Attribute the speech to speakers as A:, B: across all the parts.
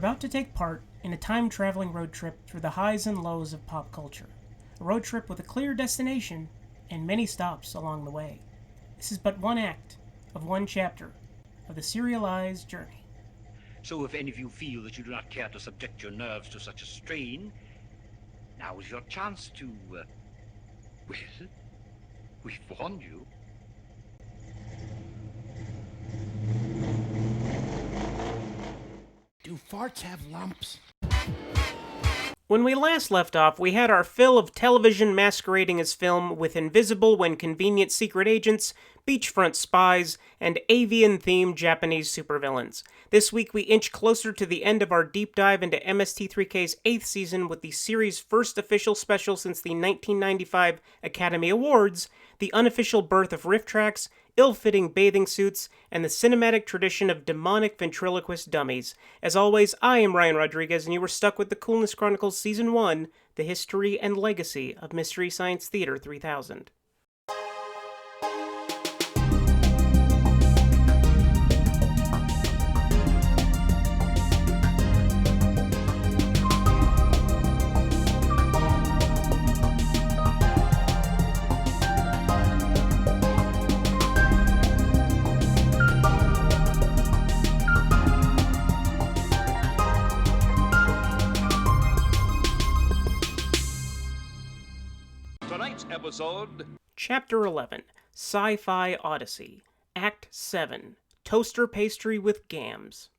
A: about to take part in a time-traveling road trip through the highs and lows of pop culture. A road trip with a clear destination and many stops along the way. This is but one act of one chapter of the serialized journey.
B: So if any of you feel that you do not care to subject your nerves to such a strain, now is your chance to, well, we've warned you.
C: Do farts have lumps?
A: When we last left off, we had our fill of television masquerading as film with invisible when convenient secret agents, beachfront spies, and avian-themed Japanese supervillains. This week we inch closer to the end of our deep dive into MST3K's 8th season with the series' first official special since the 1995 Academy Awards, the unofficial birth of RiffTrax, ill-fitting bathing suits, and the cinematic tradition of demonic ventriloquist dummies. As always, I am Ryan Rodriguez, and you were stuck with the Coolness Chronicles Season 1, The History and Legacy of Mystery Science Theater 3000.
B: Episode
A: Chapter 11, Sci-Fi Odyssey, Act 7, Toaster Pastry with Gams.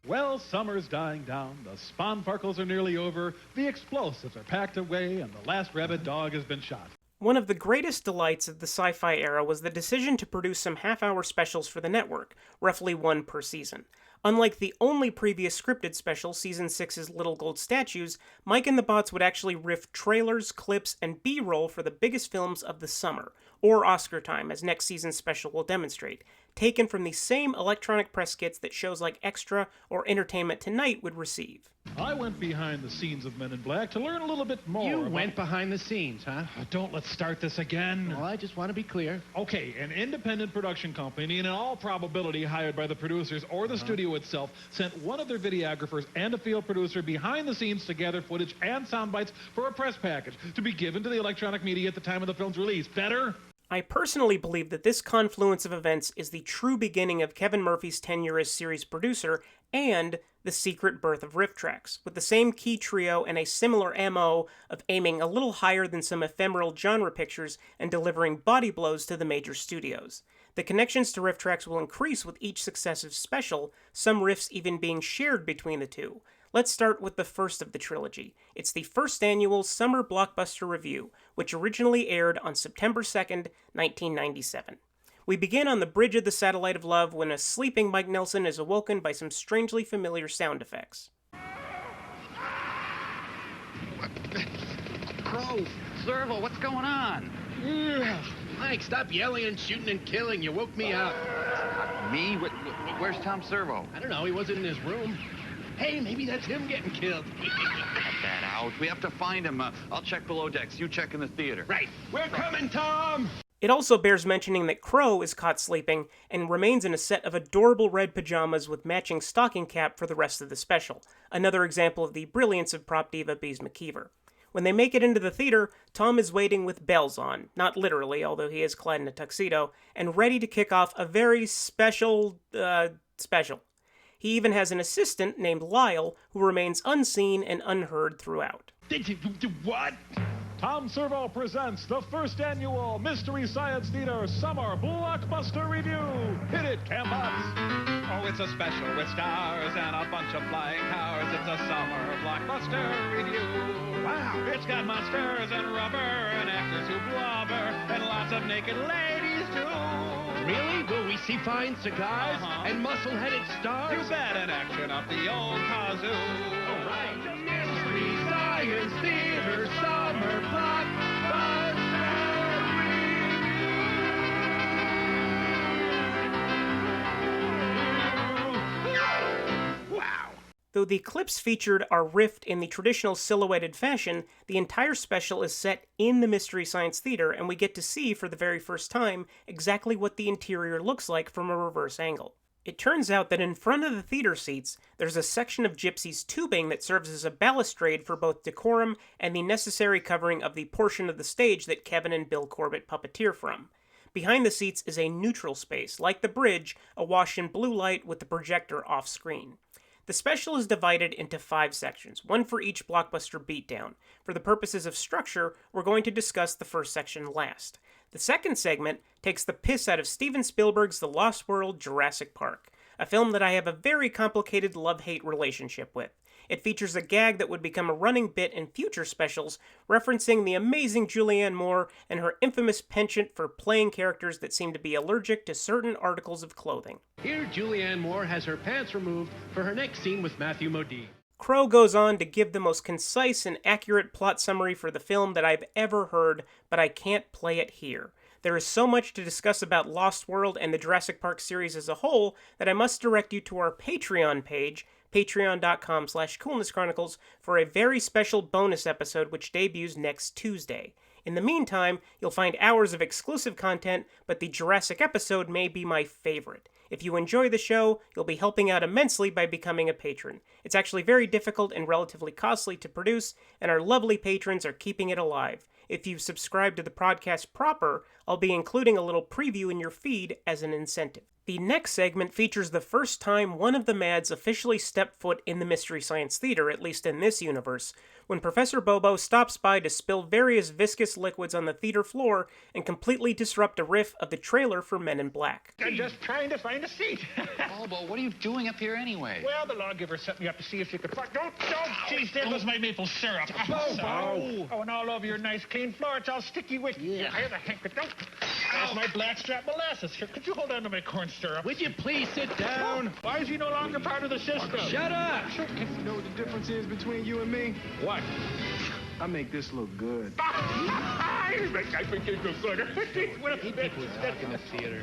D: Well, summer's dying down, the sponfarkles are nearly over, the explosives are packed away, and the last rabid dog has been shot.
A: One of the greatest delights of the sci-fi era was the decision to produce some half-hour specials for the network, roughly one per season. Unlike the only previous scripted special, Season 6's Little Gold Statues, Mike and the Bots would actually riff trailers, clips, and B-roll for the biggest films of the summer, or Oscar time, as next season's special will demonstrate, taken from the same electronic press kits that shows like Extra or Entertainment Tonight would receive.
D: I went behind the scenes of Men in Black to learn a little bit more.
C: You went behind the scenes, huh?
D: Let's start this again.
C: Well, I just want to be clear.
D: Okay, an independent production company, and in all probability hired by the producers or the studio itself, sent one of their videographers and a field producer behind the scenes to gather footage and sound bites for a press package to be given to the electronic media at the time of the film's release. Better?
A: I personally believe that this confluence of events is the true beginning of Kevin Murphy's tenure as series producer and the secret birth of RiffTrax, with the same key trio and a similar MO of aiming a little higher than some ephemeral genre pictures and delivering body blows to the major studios. The connections to RiffTrax will increase with each successive special, some riffs even being shared between the two. Let's start with the first of the trilogy. It's the first annual Summer Blockbuster Review, which originally aired on September 2nd, 1997. We begin on the bridge of the Satellite of Love when a sleeping Mike Nelson is awoken by some strangely familiar sound effects.
E: Crow, Servo, what's going on? Mike, stop yelling and shooting and killing. You woke me up.
B: me? Where's Tom Servo?
E: I don't know. He wasn't in his room. Hey, maybe that's him getting killed.
B: Cut that out. We have to find him. I'll check below decks. You check in the theater.
E: Right. We're coming, Tom!
A: It also bears mentioning that Crow is caught sleeping and remains in a set of adorable red pajamas with matching stocking cap for the rest of the special. Another example of the brilliance of prop diva Bees McKeever. When they make it into the theater, Tom is waiting with bells on, not literally, although he is clad in a tuxedo, and ready to kick off a very special. He even has an assistant named Lyle, who remains unseen and unheard throughout.
E: Did you do what?
D: Tom Servo presents the first annual Mystery Science Theater Summer Blockbuster Review. Hit it, Cambots!
F: Oh, it's a special with stars and a bunch of flying cars. It's a summer blockbuster review. Wow! It's got monsters and rubber and actors who blubber and lots of naked ladies, too.
E: Really? Will we see fine cigars and muscle-headed stars?
F: You bet, an action up the old kazoo.
E: All right. Mystery Science Theater Summer Blockbuster Review. Wow.
A: Though the clips featured are riffed in the traditional silhouetted fashion, the entire special is set in the Mystery Science Theater, and we get to see for the very first time exactly what the interior looks like from a reverse angle. It turns out that in front of the theater seats, there's a section of Gypsy's tubing that serves as a balustrade for both decorum and the necessary covering of the portion of the stage that Kevin and Bill Corbett puppeteer from. Behind the seats is a neutral space, like the bridge, awash in blue light with the projector off-screen. The special is divided into 5 sections, one for each blockbuster beatdown. For the purposes of structure, we're going to discuss the first section last. The second segment takes the piss out of Steven Spielberg's The Lost World: Jurassic Park, a film that I have a very complicated love-hate relationship with. It features a gag that would become a running bit in future specials, referencing the amazing Julianne Moore and her infamous penchant for playing characters that seem to be allergic to certain articles of clothing.
C: Here, Julianne Moore has her pants removed for her next scene with Matthew Modine.
A: Crow goes on to give the most concise and accurate plot summary for the film that I've ever heard, but I can't play it here. There is so much to discuss about Lost World and the Jurassic Park series as a whole that I must direct you to our Patreon page, patreon.com/coolnesschronicles, for a very special bonus episode which debuts next Tuesday. In the meantime, you'll find hours of exclusive content, but the Jurassic episode may be my favorite. If you enjoy the show, you'll be helping out immensely by becoming a patron. It's actually very difficult and relatively costly to produce, and our lovely patrons are keeping it alive. If you subscribe to the podcast proper, I'll be including a little preview in your feed as an incentive. The next segment features the first time one of the Mads officially stepped foot in the Mystery Science Theater, at least in this universe, when Professor Bobo stops by to spill various viscous liquids on the theater floor and completely disrupt a riff of the trailer for Men in Black.
F: I'm just trying to find a seat.
E: Bobo, what are you doing up here anyway?
F: Well, the lawgiver sent me up to see if you could find... Don't! Geez, there goes my maple syrup. Bobo! Oh, and all over your nice clean floor, it's all sticky with... Yeah. Here, the heck, don't... There's my blackstrap molasses. Here, could you hold on to my corn syrup?
C: Would you please sit down?
F: Why is he no longer part of the system?
C: Shut up!
G: You know what the difference is between you and me?
F: What?
G: I make this look good.
F: I think you look good. What if
C: People talk in the theater.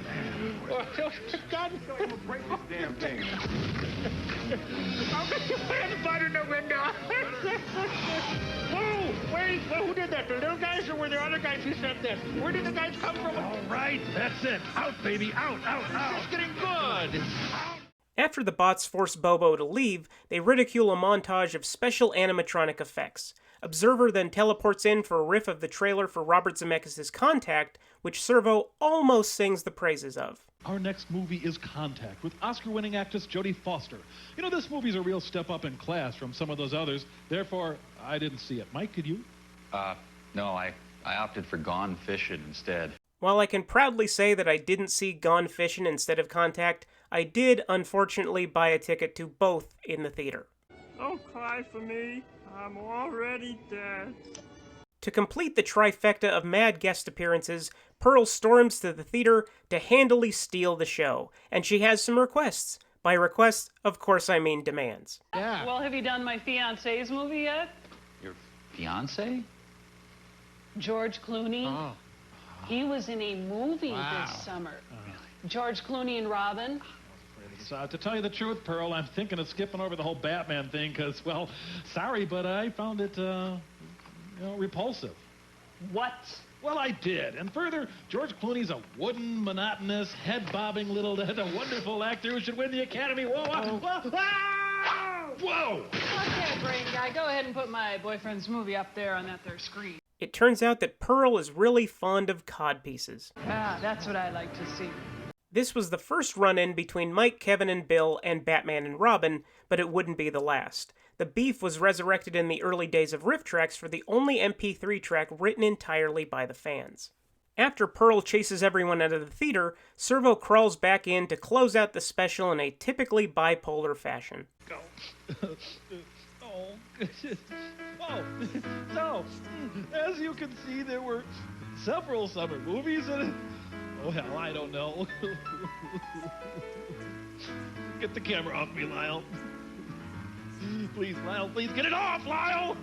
F: God,
G: I'm gonna break this damn thing.
F: I'll get you and butter in the window. Whoa! Wait, who did that? The little guys, or were there other guys who said this? Where did the guys come from?
D: All right, that's it. Out, baby, out.
F: It's getting good.
A: After the bots force Bobo to leave, they ridicule a montage of special animatronic effects. Observer then teleports in for a riff of the trailer for Robert Zemeckis' Contact, which Servo almost sings the praises of.
D: Our next movie is Contact, with Oscar-winning actress Jodie Foster. You know, this movie's a real step up in class from some of those others. Therefore, I didn't see it. Mike, did you?
H: No, I opted for Gone Fishin' instead.
A: While I can proudly say that I didn't see Gone Fishin' instead of Contact, I did unfortunately buy a ticket to both in the theater.
I: Don't cry for me. I'm already dead.
A: To complete the trifecta of mad guest appearances, Pearl storms to the theater to handily steal the show, and she has some requests. By requests, of course I mean demands.
C: Yeah.
J: Well, have you done my fiancé's movie yet?
H: Your fiancé?
J: George Clooney.
C: Oh.
J: He was in a movie this summer. George Clooney and Robin.
D: So, to tell you the truth, Pearl, I'm thinking of skipping over the whole Batman thing because, well, sorry, but I found it, repulsive.
J: What?
D: Well, I did. And further, George Clooney's a wooden, monotonous, head-bobbing little a wonderful actor who should win the Academy. Whoa!
J: Okay, brain guy, go ahead and put my boyfriend's movie up there on that there screen.
A: It turns out that Pearl is really fond of codpieces.
J: Ah, that's what I like to see.
A: This was the first run-in between Mike, Kevin, and Bill and Batman and Robin, but it wouldn't be the last. The beef was resurrected in the early days of RiffTrax for the only MP3 track written entirely by the fans. After Pearl chases everyone out of the theater, Servo crawls back in to close out the special in a typically bipolar fashion.
D: So, as you can see, there were several summer movies and... Oh, hell, I don't know. Get the camera off me, Lyle. Please, Lyle, please get it off, Lyle!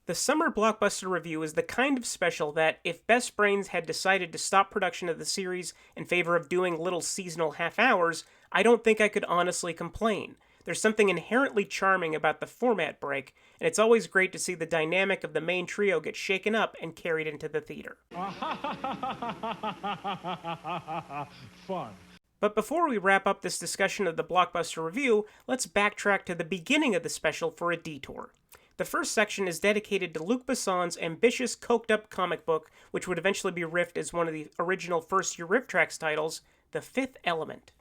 A: The Summer Blockbuster review is the kind of special that, if Best Brains had decided to stop production of the series in favor of doing little seasonal half-hours, I don't think I could honestly complain. There's something inherently charming about the format break, and it's always great to see the dynamic of the main trio get shaken up and carried into the theater.
D: Fun.
A: But before we wrap up this discussion of the Blockbuster review, let's backtrack to the beginning of the special for a detour. The first section is dedicated to Luc Besson's ambitious, coked-up comic book, which would eventually be riffed as one of the original first-year RiffTrax titles, The Fifth Element.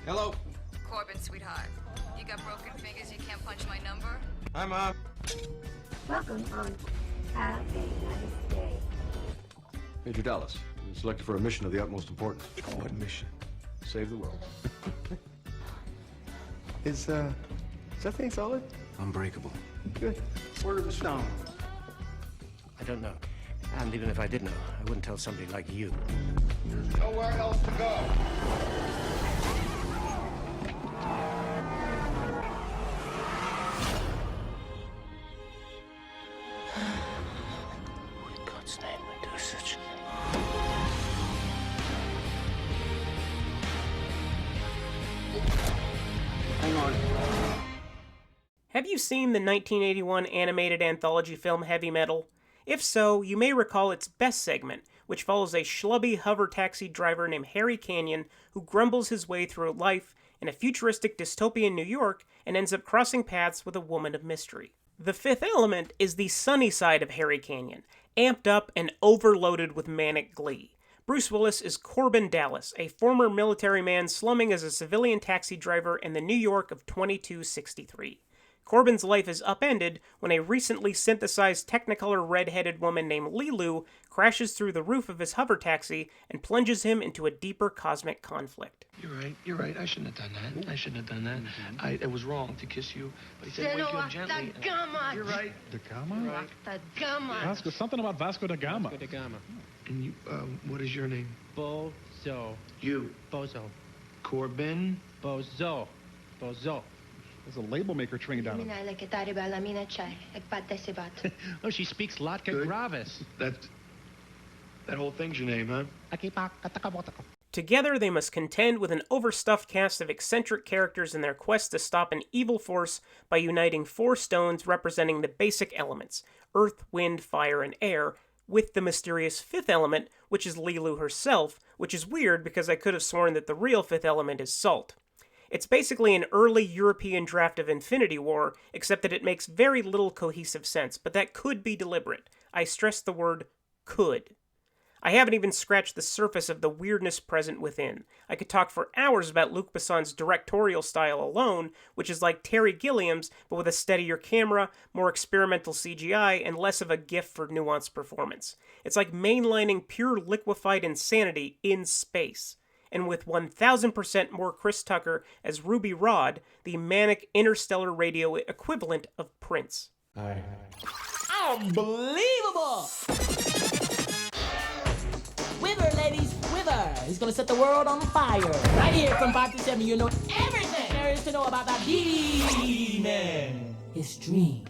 K: Hello.
L: Corbin, sweetheart. You got broken fingers, you can't punch my number?
K: Hi, Mom.
M: Welcome on. Have a nice day.
N: Major Dallas, you're selected for a mission of the utmost importance. What mission? Save the world.
G: Is that thing solid?
N: Unbreakable.
G: Good. Word of the stone.
O: I don't know. And even if I did know, I wouldn't tell somebody like you.
K: There's nowhere else to go.
O: In God's name, we do such a thing.
G: Hang on.
A: Have you seen the 1981 animated anthology film Heavy Metal? If so, you may recall its best segment, which follows a schlubby hover taxi driver named Harry Canyon who grumbles his way through life in a futuristic dystopian New York and ends up crossing paths with a woman of mystery. The Fifth Element is the sunny side of Harry Canyon, amped up and overloaded with manic glee. Bruce Willis is Corbin Dallas, a former military man slumming as a civilian taxi driver in the New York of 2263. Corbin's life is upended when a recently synthesized Technicolor red-headed woman named Lilu crashes through the roof of his hover taxi and plunges him into a deeper cosmic conflict.
P: You're right. I shouldn't have done that. I shouldn't have done that. It was wrong to kiss you, but he said wake you up gently.
D: You're right. Da Gama?
P: Right.
D: Vasco, something about Vasco da Gama.
P: Vasco da Gama. And you, what is your name?
Q: Bozo.
P: You.
Q: Bozo.
P: Corbin?
Q: Bozo. Bozo.
D: There's a label maker trained on him.
Q: Oh, she speaks Latka
P: Good.
Q: Gravis.
P: That whole thing's your name, huh?
A: Together, they must contend with an overstuffed cast of eccentric characters in their quest to stop an evil force by uniting four stones representing the basic elements, earth, wind, fire, and air, with the mysterious fifth element, which is Lilu herself, which is weird because I could have sworn that the real fifth element is salt. It's basically an early European draft of Infinity War, except that it makes very little cohesive sense, but that could be deliberate. I stress the word could. I haven't even scratched the surface of the weirdness present within. I could talk for hours about Luc Besson's directorial style alone, which is like Terry Gilliam's, but with a steadier camera, more experimental CGI, and less of a gift for nuanced performance. It's like mainlining pure liquefied insanity in space. And with 1000% more Chris Tucker as Ruby Rod, the manic interstellar radio equivalent of Prince.
R: Unbelievable! Whither, ladies, whither? He's gonna set the world on fire. Right here from 5 to 7, you know everything there is to know about that demon. His dreams,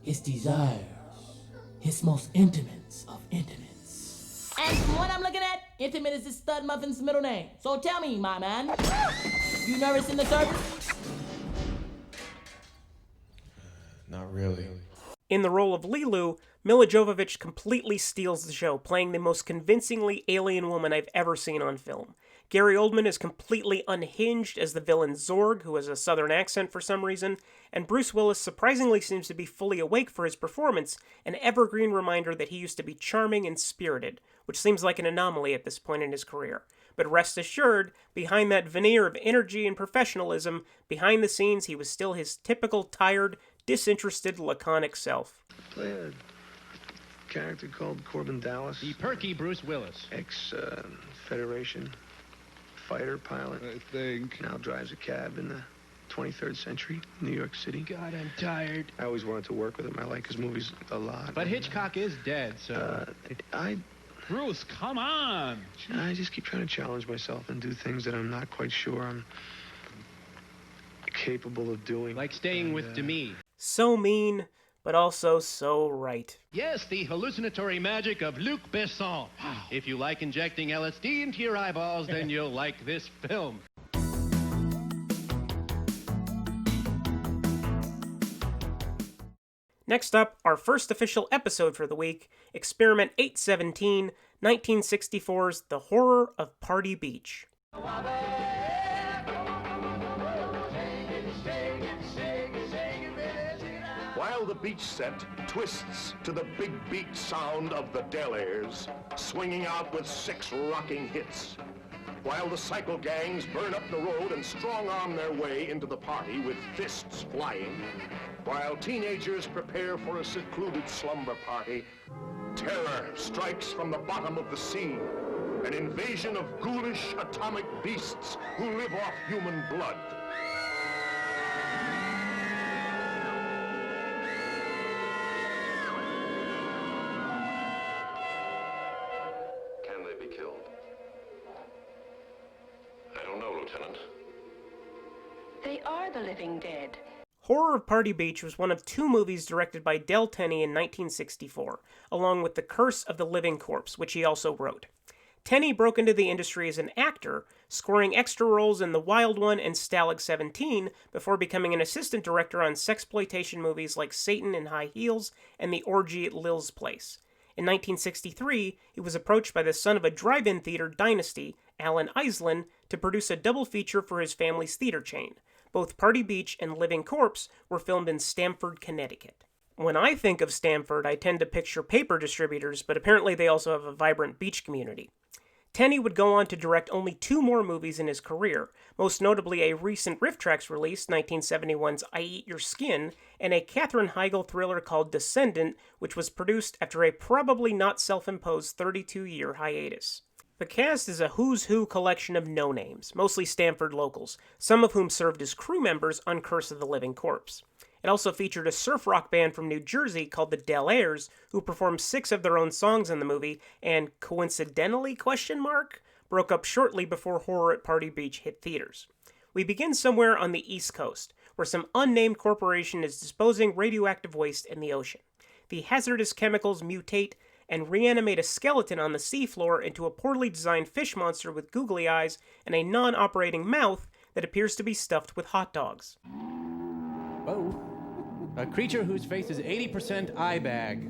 R: his desires, his most intimates of intimates. And from what I'm looking at, Intimate is this stud muffin's middle name. So tell me, my man, you nervous in the service?
N: Not really.
A: In the role of Lilu, Mila Jovovich completely steals the show, playing the most convincingly alien woman I've ever seen on film. Gary Oldman is completely unhinged as the villain Zorg, who has a southern accent for some reason, and Bruce Willis surprisingly seems to be fully awake for his performance, an evergreen reminder that he used to be charming and spirited, which seems like an anomaly at this point in his career. But rest assured, behind that veneer of energy and professionalism, behind the scenes he was still his typical tired, disinterested, laconic self.
P: Play a character called Corbin Dallas.
Q: The perky Bruce Willis.
P: Ex-Federation fighter pilot.
D: I think.
P: Now drives a cab in the 23rd century, New York City.
Q: God, I'm tired.
P: I always wanted to work with him. I like his movies a lot.
Q: But Hitchcock is dead, so...
D: Bruce, come on.
P: I just keep trying to challenge myself and do things that I'm not quite sure I'm capable of doing.
Q: Like staying with Demi.
A: So mean, but also so right.
C: Yes, the hallucinatory magic of Luc Besson. If you like injecting LSD into your eyeballs, then you'll like this film.
A: Next up, our first official episode for the week, Experiment 817, 1964's The Horror of Party Beach.
S: While the beach set twists to the big beat sound of the Delaires, swinging out with 6 rocking hits. While the cycle gangs burn up the road and strong-arm their way into the party with fists flying. While teenagers prepare for a secluded slumber party, terror strikes from the bottom of the sea. An invasion of ghoulish atomic beasts who live off human blood.
K: Can they be killed? I don't know, Lieutenant.
J: They are the living dead.
A: Horror of Party Beach was one of 2 movies directed by Del Tenney in 1964, along with The Curse of the Living Corpse, which he also wrote. Tenney broke into the industry as an actor, scoring extra roles in The Wild One and Stalag 17 before becoming an assistant director on sexploitation movies like Satan in High Heels and The Orgy at Lil's Place. In 1963, he was approached by the son of a drive-in theater dynasty, Alan Islin, to produce a double feature for his family's theater chain. Both Party Beach and Living Corpse were filmed in Stamford, Connecticut. When I think of Stamford, I tend to picture paper distributors, but apparently they also have a vibrant beach community. Tenney would go on to direct only 2 more movies in his career, most notably a recent RiffTrax release, 1971's I Eat Your Skin, and a Katherine Heigl thriller called Descendant, which was produced after a probably not self-imposed 32-year hiatus. The cast is a who's who collection of no-names, mostly Stamford locals, some of whom served as crew members on Curse of the Living Corpse. It also featured a surf rock band from New Jersey called the Delaires, who performed 6 of their own songs in the movie, and coincidentally, broke up shortly before Horror at Party Beach hit theaters. We begin somewhere on the East Coast, where some unnamed corporation is disposing radioactive waste in the ocean. The hazardous chemicals mutate and reanimate a skeleton on the seafloor into a poorly designed fish monster with googly eyes and a non-operating mouth that appears to be stuffed with hot dogs.
Q: Whoa. A creature whose face is 80% eye bag.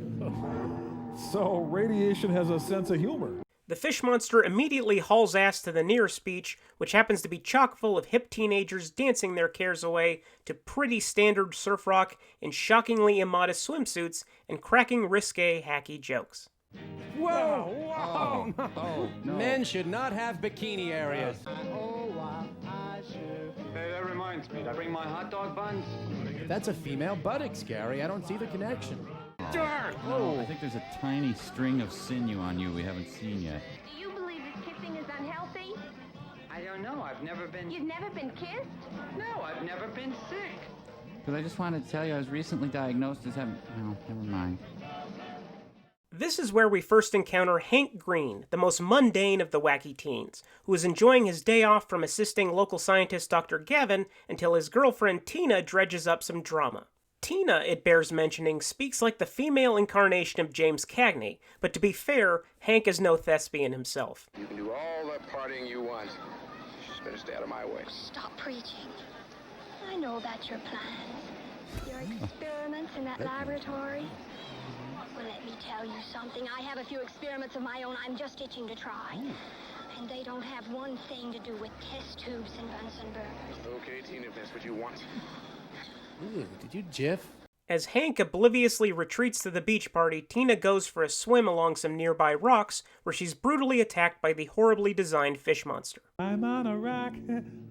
T: So radiation has a sense of humor.
A: The fish monster immediately hauls ass to the nearest beach, which happens to be chock full of hip teenagers dancing their cares away to pretty standard surf rock in shockingly immodest swimsuits and cracking risque, hacky jokes.
Q: Whoa! Whoa! Oh, no. Men should not have bikini areas.
K: Hey, that reminds me. Did I bring my hot dog buns?
Q: That's a female buttock, Gary. I don't see the connection.
U: Oh, I think there's a tiny string of sinew on you we haven't seen yet.
V: Do you believe that kissing is unhealthy?
K: I don't know. I've never been...
V: You've never been kissed?
K: No, I've never been sick.
U: Because I just wanted to tell you I was recently diagnosed as having... No, never mind.
A: This is where we first encounter Hank Green, the most mundane of the wacky teens, who is enjoying his day off from assisting local scientist Dr. Gavin until his girlfriend Tina dredges up some drama. Tina, it bears mentioning, speaks like the female incarnation of James Cagney, but to be fair, Hank is no thespian himself.
K: You can do all the partying you want. Just better stay out of my way.
V: Stop preaching. I know about your plans. Your experiments in that laboratory. Well, let me tell you something. I have a few experiments of my own I'm just itching to try. And they don't have one thing to do with test tubes and Bunsen burners.
K: Okay, Tina, if that's what you want.
Q: Ooh, did you jiff?
A: As Hank obliviously retreats to the beach party, Tina goes for a swim along some nearby rocks, where she's brutally attacked by the horribly designed fish monster.
T: I'm on a rock,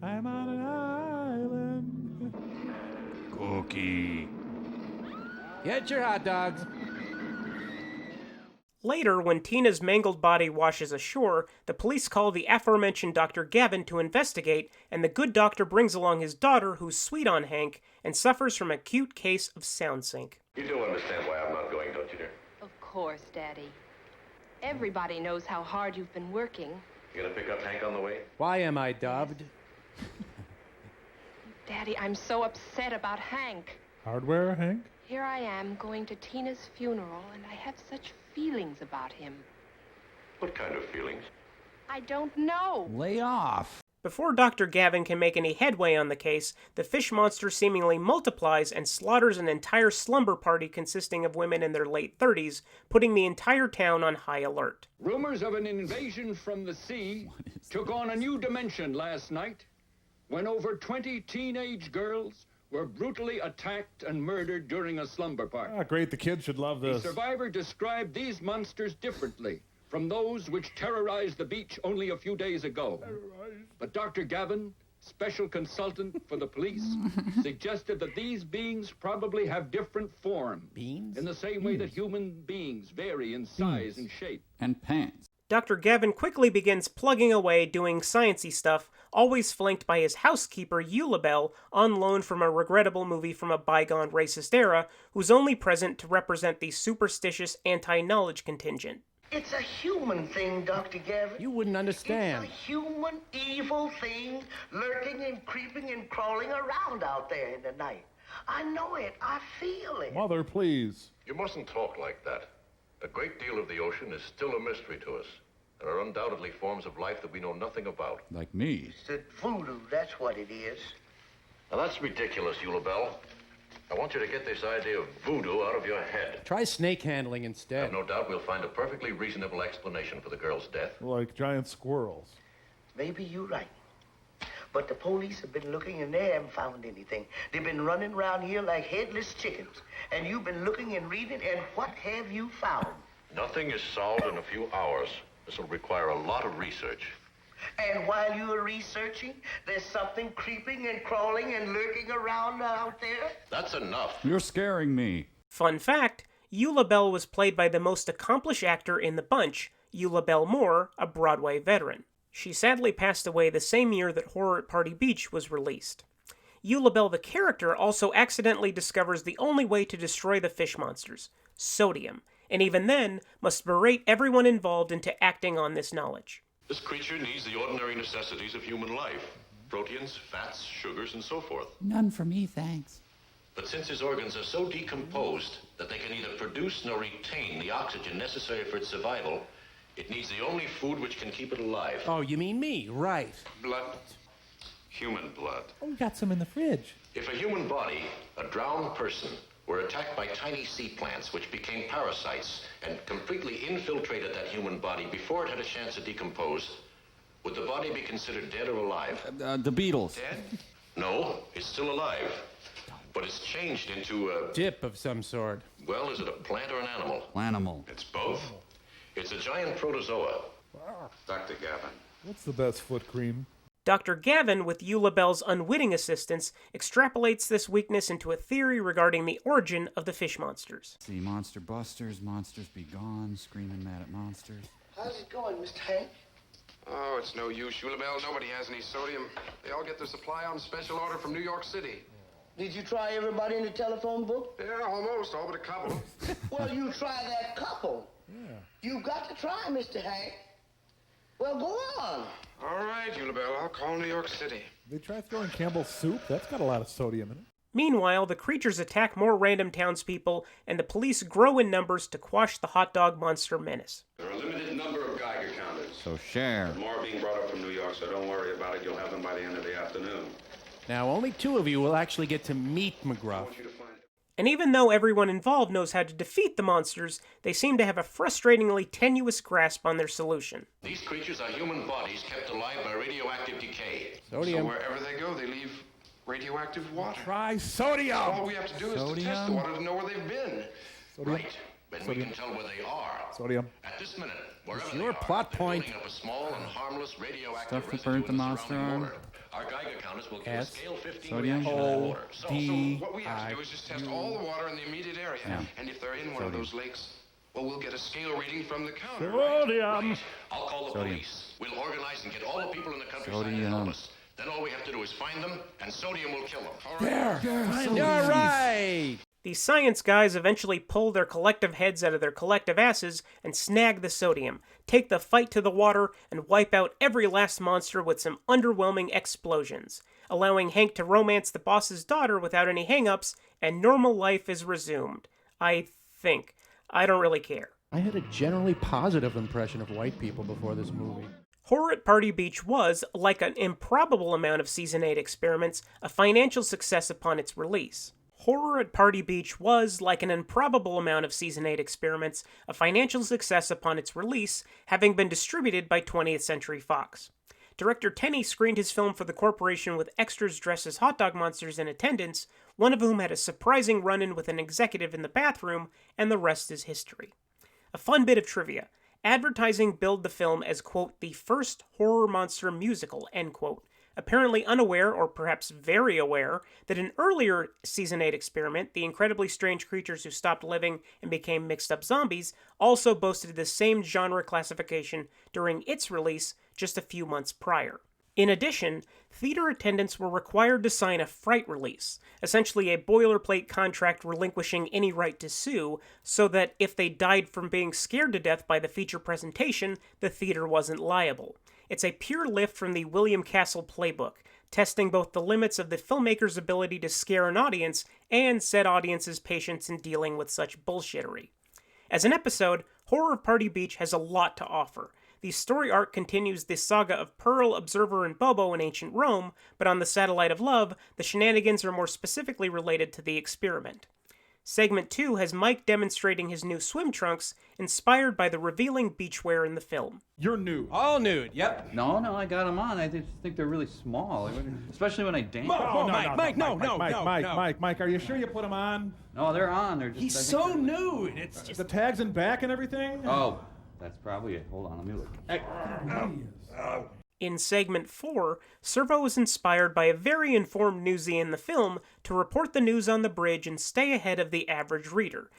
T: I'm on an island.
U: Cookie.
Q: Get your hot dogs.
A: Later, when Tina's mangled body washes ashore, the police call the aforementioned Dr. Gavin to investigate, and the good doctor brings along his daughter, who's sweet on Hank, and suffers from an acute case of sound sync.
K: You do understand why I'm not going, don't you, dear?
V: Of course, Daddy.
B: Everybody knows how hard you've been working.
E: You gonna pick up Hank on the way?
Q: Why am I dubbed?
B: Daddy, I'm so upset about Hank.
T: Hardware, Hank?
B: Here I am going to Tina's funeral, and I have such feelings about him.
E: What kind of feelings?
B: I don't know.
U: Lay off.
A: Before Dr. Gavin can make any headway on the case, the fish monster seemingly multiplies and slaughters an entire slumber party consisting of women in their late 30s, putting the entire town on high alert.
W: Rumors of an invasion from the sea took on a new dimension last night when over 20 teenage girls were brutally attacked and murdered during a slumber party.
T: Ah, great. The kids should love this.
W: The survivor described these monsters differently from those which terrorized the beach only a few days ago. But Dr. Gavin, special consultant for the police, suggested that these beings probably have different forms.
U: Beans?
W: In the same way that human beings vary in size and shape.
U: And pants.
A: Dr. Gavin quickly begins plugging away doing sciencey stuff, always flanked by his housekeeper, Eulabelle, on loan from a regrettable movie from a bygone racist era, who's only present to represent the superstitious anti-knowledge contingent.
X: It's a human thing, Dr. Gavin.
Q: You wouldn't understand.
X: It's a human, evil thing lurking and creeping and crawling around out there in the night. I know it. I feel it.
T: Mother, please.
E: You mustn't talk like that. A great deal of the ocean is still a mystery to us. There are undoubtedly forms of life that we know nothing about.
U: Like me.
X: It's the voodoo, that's what it is.
E: Now that's ridiculous, Eulabelle. I want you to get this idea of voodoo out of your head.
Q: Try snake handling
E: I
Q: instead.
E: have no doubt we'll find a perfectly reasonable explanation for the girl's death.
T: Like giant squirrels.
X: Maybe you're right. But the police have been looking and they haven't found anything. They've been running around here like headless chickens. And you've been looking and reading, and what have you found?
E: Nothing is solved in a few hours. This will require a lot of research.
X: And while you are researching, there's something creeping and crawling and lurking around out there?
E: That's enough.
U: You're scaring me.
A: Fun fact, Eulabelle was played by the most accomplished actor in the bunch, Eulabelle Moore, a Broadway veteran. She sadly passed away the same year that Horror at Party Beach was released. Eulabelle the character also accidentally discovers the only way to destroy the fish monsters, sodium, and even then must berate everyone involved into acting on this knowledge.
E: This creature needs the ordinary necessities of human life. Proteins, fats, sugars, and so forth.
U: None for me, thanks.
E: But since his organs are so decomposed that they can neither produce nor retain the oxygen necessary for its survival, it needs the only food which can keep it alive.
Q: Oh, you mean me, right.
E: Blood. Human blood.
T: Oh, we got some in the fridge.
E: If a human body, a drowned person, were attacked by tiny sea plants which became parasites and completely infiltrated that human body before it had a chance to decompose, would the body be considered dead or alive?
U: The Beatles.
E: Dead? No, it's still alive. But it's changed into a...
Q: Dip of some sort.
E: Well, is it a plant or an animal?
U: Animal.
E: It's both. It's a giant protozoa. Dr. Gavin.
T: What's the best foot cream?
A: Dr. Gavin, with Eulabelle's unwitting assistance, extrapolates this weakness into a theory regarding the origin of the fish monsters.
U: See, monster busters, monsters be gone, screaming mad at monsters.
X: How's it going, Mr. Hank?
K: Oh, it's no use, Eulabelle. Nobody has any sodium. They all get their supply on special order from New York City.
X: Did you try everybody in the telephone book?
K: Yeah, almost, all but a couple.
X: Well, you try that couple.
T: Yeah.
X: You got to try, Mr. Hank. Well, go on.
K: All right, Eulabelle, I'll call New York City.
T: They try throwing Campbell's soup? That's got a lot of sodium in it.
A: Meanwhile, the creatures attack more random townspeople, and the police grow in numbers to quash the hot dog monster menace.
K: There are a limited number of Geiger counters.
U: So share.
K: But more are being brought up from New York, so don't worry about it. You'll have them by the end of the afternoon.
Q: Now, only 2 of you will actually get to meet McGruff.
A: And even though everyone involved knows how to defeat the monsters, they seem to have a frustratingly tenuous grasp on their solution.
E: These creatures are human bodies kept alive by radioactive decay.
Q: Sodium.
K: So wherever they go, they leave radioactive water.
T: Try sodium!
K: All we have to do is to test the water to know where they've been.
T: Sodium.
E: Right. Then we can tell where they are.
T: Sodium.
E: At this minute, wherever
Q: It's
E: they
Q: your
E: are,
Q: plot
E: they're
Q: point.
E: building up a small and harmless radioactive
U: Stuff that
E: residue
U: burnt the
E: in
U: monster
E: surrounding
U: on.
E: water. Our Geiger counters will give a
Q: S.
E: scale 15
U: Sodium.
E: reaction to that water.
K: So
Q: D.
K: what we have to do is just test all the water in the immediate area.
U: Yeah.
K: And if they're in one of those lakes, well, we'll get a scale reading from the counter.
T: Sodium!
E: Right. I'll call the
U: Sodium.
E: police. We'll organize and get all the people in the countryside to
U: Sodium.
E: help us. Then all we have to do is find them, and sodium will kill them. All right.
T: There!
Q: You're right!
A: These science guys eventually pull their collective heads out of their collective asses and snag the sodium, take the fight to the water, and wipe out every last monster with some underwhelming explosions, allowing Hank to romance the boss's daughter without any hang-ups, and normal life is resumed. I think. I don't really care.
F: I had a generally positive impression of white people before this movie.
A: Horror at Party Beach was, like an improbable amount of Season 8 experiments, a financial success upon its release. Horror at Party Beach was, like an improbable amount of Season 8 experiments, a financial success upon its release, having been distributed by 20th Century Fox. Director Tenney screened his film for the corporation with extras dressed as hot dog monsters in attendance, one of whom had a surprising run-in with an executive in the bathroom, and the rest is history. A fun bit of trivia. Advertising billed the film as, quote, the first horror monster musical, end quote, apparently unaware, or perhaps very aware, that an earlier Season 8 experiment, The Incredibly Strange Creatures Who Stopped Living and Became Mixed-Up Zombies, also boasted the same genre classification during its release just a few months prior. In addition, theater attendants were required to sign a fright release, essentially a boilerplate contract relinquishing any right to sue, so that if they died from being scared to death by the feature presentation, the theater wasn't liable. It's a pure lift from the William Castle playbook, testing both the limits of the filmmaker's ability to scare an audience and said audience's patience in dealing with such bullshittery. As an episode, Horror at Party Beach has a lot to offer. The story arc continues the saga of Pearl, Observer, and Bobo in ancient Rome, but on the Satellite of Love, the shenanigans are more specifically related to the experiment. Segment 2 has Mike demonstrating his new swim trunks, inspired by the revealing beachwear in the film.
D: You're nude.
U: All nude, yep. No, I got them on. I just think they're really small, especially when I dance.
D: Mike, are you sure you put them on?
U: No, they're on. They're just,
Q: He's so nude. It's just...
D: The tags and back and everything?
U: Oh, that's probably it. Hold on, let me look. Hey.
A: In segment 4, Servo was inspired by a very informed newsie in the film to report the news on the bridge and stay ahead of the average reader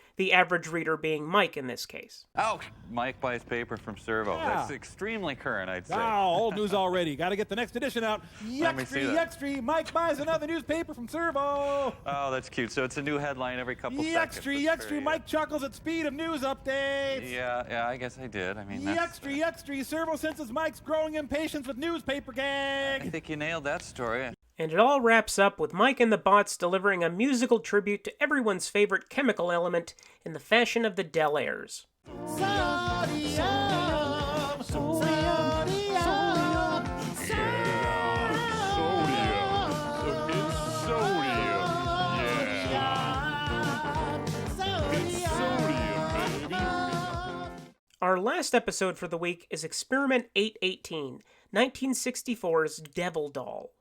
A: being Mike in this case.
H: Oh, Mike buys paper from Servo. Yeah. That's extremely current, I'd say.
D: Oh, old news already. Got to get the next edition out. Yextry, Mike buys another newspaper from Servo.
H: Oh, that's cute. So it's a new headline every couple seconds.
D: Yextry, Mike chuckles at speed of news updates.
H: Yeah, I guess I did. I mean,
D: Yextry, Servo senses Mike's growing impatience with newspaper gag.
H: I think you nailed that story.
A: And it all wraps up with Mike and the Bots delivering a musical tribute to everyone's favorite chemical element in the fashion of the Del Airs. Our last episode for the week is Experiment 818, 1964's Devil Doll.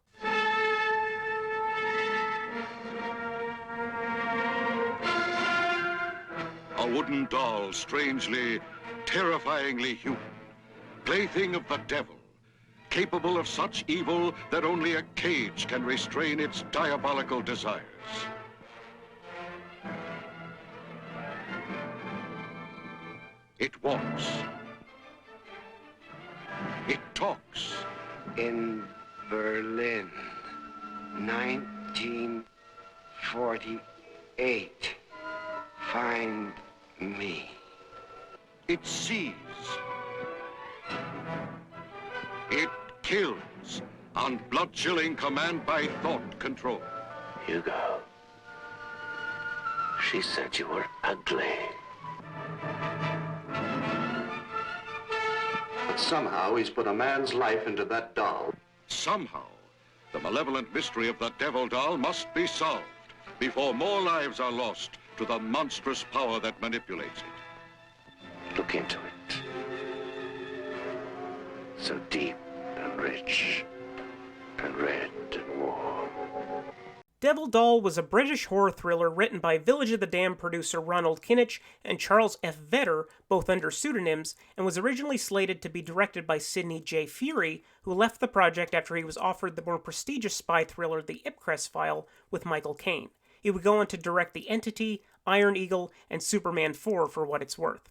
S: A wooden doll, strangely, terrifyingly human. Plaything of the devil, capable of such evil that only a cage can restrain its diabolical desires. It walks. It talks.
X: In Berlin, 1948. Find me.
S: It sees. It kills on blood-chilling command by thought control.
X: Hugo, she said you were ugly.
S: But somehow he's put a man's life into that doll. Somehow, the malevolent mystery of the devil doll must be solved before more lives are lost to the monstrous power that manipulates it.
X: Look into it. So deep and rich and red and warm.
A: Devil Doll was a British horror thriller written by Village of the Damned producer Ronald Kinich and Charles F. Vedder, both under pseudonyms, and was originally slated to be directed by Sidney J. Furie, who left the project after he was offered the more prestigious spy thriller The Ipcress File with Michael Caine. He would go on to direct The Entity, Iron Eagle, and Superman 4 for what it's worth.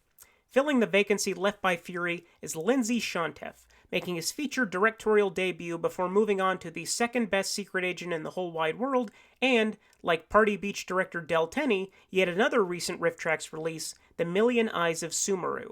A: Filling the vacancy left by Furie is Lindsay Shantef, making his feature directorial debut before moving on to the second best secret agent in the whole wide world, and, like Party Beach director Del Tenney, yet another recent RiffTrax release, The Million Eyes of Summer.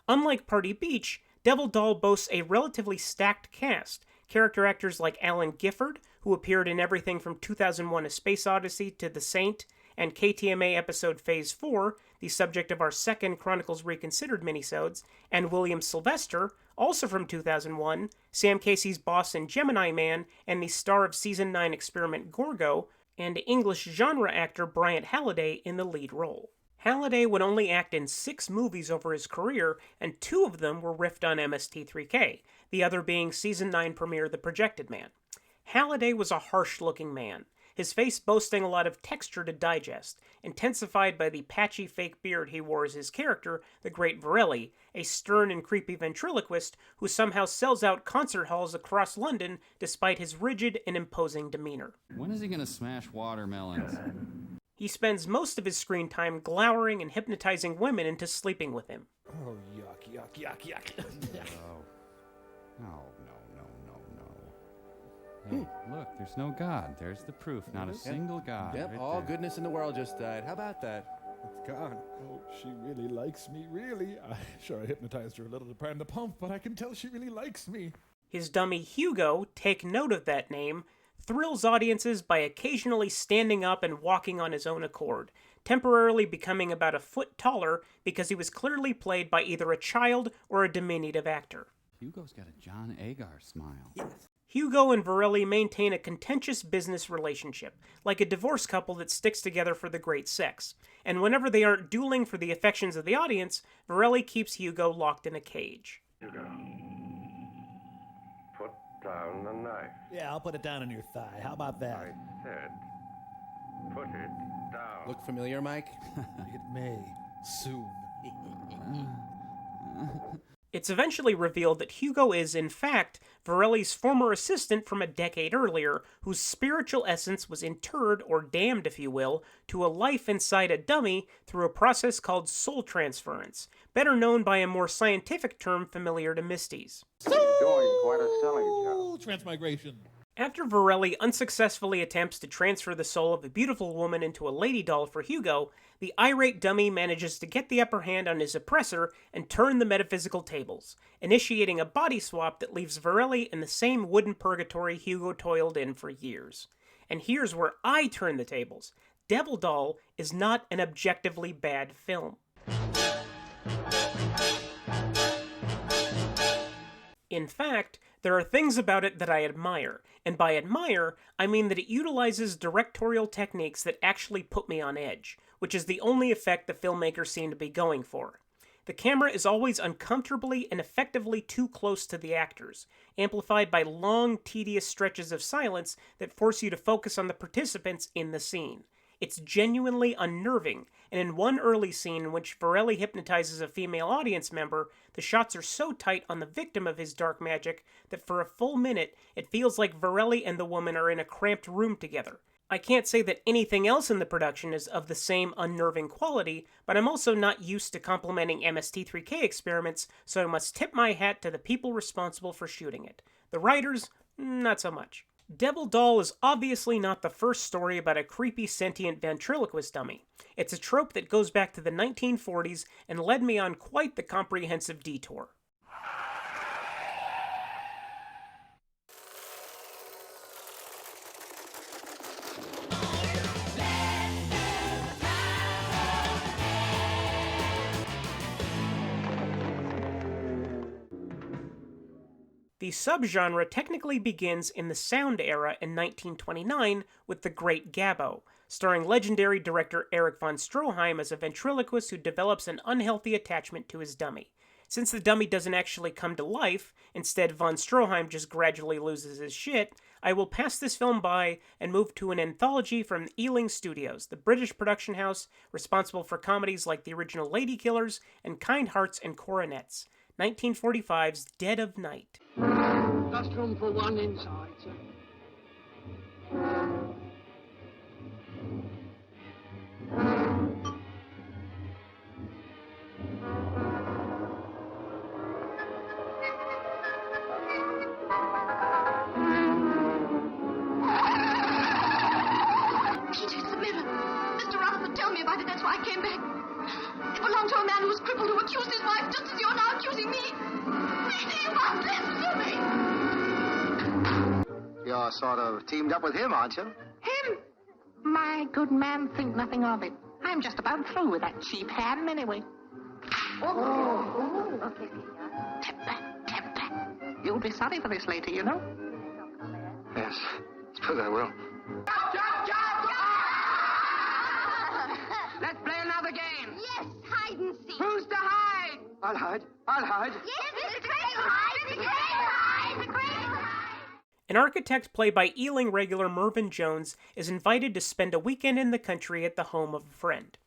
A: Unlike Party Beach, Devil Doll boasts a relatively stacked cast, character actors like Alan Gifford, who appeared in everything from 2001: A Space Odyssey to The Saint, and KTMA episode Phase 4, the subject of our second Chronicles Reconsidered minisodes, and William Sylvester, also from 2001, Sam Casey's boss in Gemini Man, and the star of Season 9 experiment Gorgo, and English genre actor Bryant Halliday in the lead role. Halliday would only act in 6 movies over his career, and 2 of them were riffed on MST3K, the other being Season 9 premiere The Projected Man. Halliday was a harsh-looking man, his face boasting a lot of texture to digest, intensified by the patchy fake beard he wore as his character, the Great Varelli, a stern and creepy ventriloquist who somehow sells out concert halls across London despite his rigid and imposing demeanor.
U: When is he gonna smash watermelons?
A: He spends most of his screen time glowering and hypnotizing women into sleeping with him.
D: Oh, yuck, yuck, yuck, yuck.
U: No. Hey, look, there's no God. There's the proof. Not a single God.
F: Yep,
U: right
F: all
U: there.
F: goodness in the world just died. How about that?
T: It's gone. Oh, she really likes me, really. Sure, I hypnotized her a little to prime the pump, but I can tell she really likes me.
A: His dummy Hugo, take note of that name, thrills audiences by occasionally standing up and walking on his own accord, temporarily becoming about a foot taller because he was clearly played by either a child or a diminutive actor.
U: Hugo's got a John Agar smile.
A: Yes. Hugo and Varelli maintain a contentious business relationship, like a divorced couple that sticks together for the great sex. And whenever they aren't dueling for the affections of the audience, Varelli keeps Hugo locked in a cage.
I: Hugo, put down the knife.
L: Yeah, I'll put it down on your thigh. How about that?
I: I said, put it down.
F: Look familiar, Mike?
L: It may. Soon.
A: It's eventually revealed that Hugo is, in fact, Varelli's former assistant from a decade earlier, whose spiritual essence was interred, or damned if you will, to a life inside a dummy through a process called soul transference, better known by a more scientific term familiar to Misties.
I: Doing quite a selling job.
D: Transmigration.
A: After Varelli unsuccessfully attempts to transfer the soul of a beautiful woman into a lady doll for Hugo, the irate dummy manages to get the upper hand on his oppressor and turn the metaphysical tables, initiating a body swap that leaves Varelli in the same wooden purgatory Hugo toiled in for years. And here's where I turn the tables. Devil Doll is not an objectively bad film. In fact, there are things about it that I admire, and by admire, I mean that it utilizes directorial techniques that actually put me on edge, which is the only effect the filmmakers seem to be going for. The camera is always uncomfortably and effectively too close to the actors, amplified by long, tedious stretches of silence that force you to focus on the participants in the scene. It's genuinely unnerving, and in one early scene in which Varelli hypnotizes a female audience member, the shots are so tight on the victim of his dark magic that for a full minute it feels like Varelli and the woman are in a cramped room together. I can't say that anything else in the production is of the same unnerving quality, but I'm also not used to complimenting MST3K experiments, so I must tip my hat to the people responsible for shooting it. The writers, not so much. Devil Doll is obviously not the first story about a creepy sentient ventriloquist dummy. It's a trope that goes back to the 1940s and led me on quite the comprehensive detour. The subgenre technically begins in the sound era in 1929 with The Great Gabbo, starring legendary director Erich von Stroheim as a ventriloquist who develops an unhealthy attachment to his dummy. Since the dummy doesn't actually come to life, instead von Stroheim just gradually loses his shit, I will pass this film by and move to an anthology from Ealing Studios, the British production house responsible for comedies like the original Lady Killers and Kind Hearts and Coronets. 1945's Dead of Night.
M: Just room for one inside, sir.
G: tell me about it. That's why I came back. It belonged to a man who was crippled, who accused his wife just as you're now accusing me. Maybe you must listen to me.
N: You're sort of teamed up with him, aren't you?
G: Him? My good man, think nothing of it. I'm just about through with that cheap ham anyway. Okay. Temper. You'll be sorry for this later, you know.
N: Yes, suppose I will.
G: Let's play another game.
V: Yes, hide and seek.
G: Who's to hide?
N: I'll hide.
V: Yes, Mr. Crazy hide. Mr. Crazy hide. Mr. Crazy hide.
A: An architect played by Ealing regular Mervyn Jones is invited to spend a weekend in the country at the home of a friend.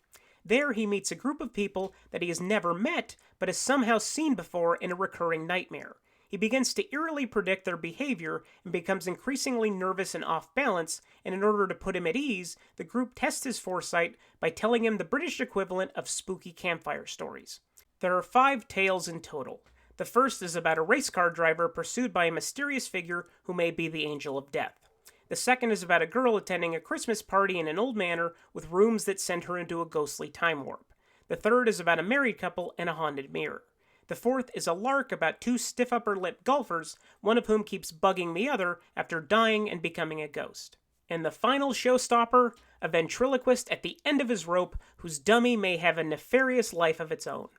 A: There he meets a group of people that he has never met, but has somehow seen before in a recurring nightmare. He begins to eerily predict their behavior and becomes increasingly nervous and off balance, and in order to put him at ease, the group tests his foresight by telling him the British equivalent of spooky campfire stories. There are 5 tales in total. The first is about a race car driver pursued by a mysterious figure who may be the Angel of Death. The second is about a girl attending a Christmas party in an old manor with rooms that send her into a ghostly time warp. The third is about a married couple and a haunted mirror. The fourth is a lark about 2 stiff upper lip golfers, one of whom keeps bugging the other after dying and becoming a ghost. And the final showstopper, a ventriloquist at the end of his rope whose dummy may have a nefarious life of its own.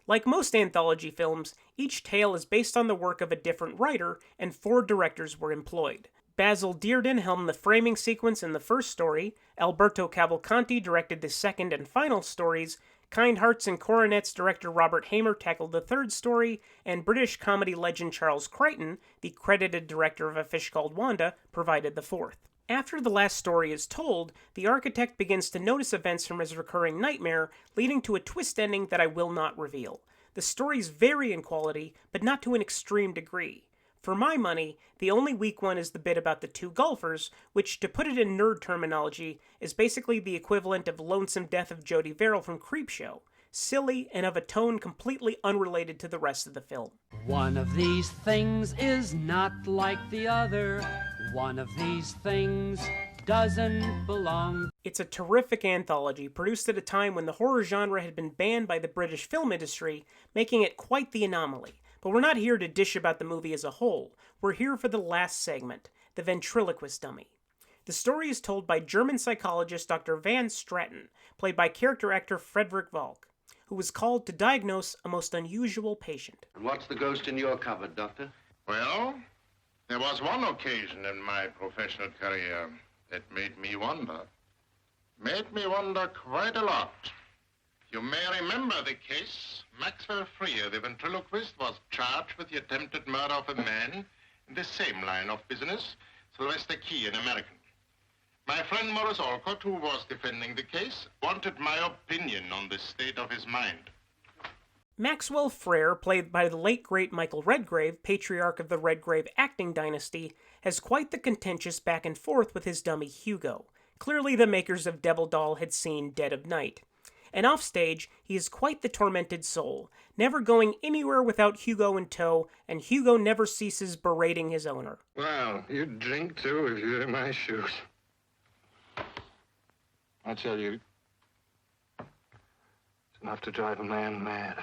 A: Like most anthology films, each tale is based on the work of a different writer, and 4 directors were employed. Basil Dearden helmed the framing sequence in the first story, Alberto Cavalcanti directed the second and final stories, Kind Hearts and Coronets director Robert Hamer tackled the third story, and British comedy legend Charles Crichton, the credited director of A Fish Called Wanda, provided the fourth. After the last story is told, the architect begins to notice events from his recurring nightmare, leading to a twist ending that I will not reveal. The stories vary in quality, but not to an extreme degree. For my money, the only weak one is the bit about the 2 golfers, which, to put it in nerd terminology, is basically the equivalent of Lonesome Death of Jodie Verrill from Creepshow. Silly and of a tone completely unrelated to the rest of the film.
O: One of these things is not like the other. One of these things doesn't belong.
A: It's a terrific anthology, produced at a time when the horror genre had been banned by the British film industry, making it quite the anomaly. But we're not here to dish about the movie as a whole. We're here for the last segment, the ventriloquist dummy. The story is told by German psychologist Dr. Van Straten, played by character actor Frederick Valk, who was called to diagnose a most unusual patient.
E: And what's the ghost in your cupboard, Doctor?
S: Well, there was one occasion in my professional career that made me wonder. Made me wonder quite a lot. You may remember the case. Maxwell Freer, the ventriloquist, was charged with the attempted murder of a man in the same line of business, Sylvester Key, an American. My friend Morris Alcott, who was defending the case, wanted my opinion on the state of his mind.
A: Maxwell Freer, played by the late great Michael Redgrave, patriarch of the Redgrave acting dynasty, has quite the contentious back and forth with his dummy Hugo. Clearly the makers of Devil Doll had seen Dead of Night. And offstage, he is quite the tormented soul, never going anywhere without Hugo in tow, and Hugo never ceases berating his owner.
K: Well, you'd drink too if you were in my shoes. I tell you, it's enough to drive a man mad.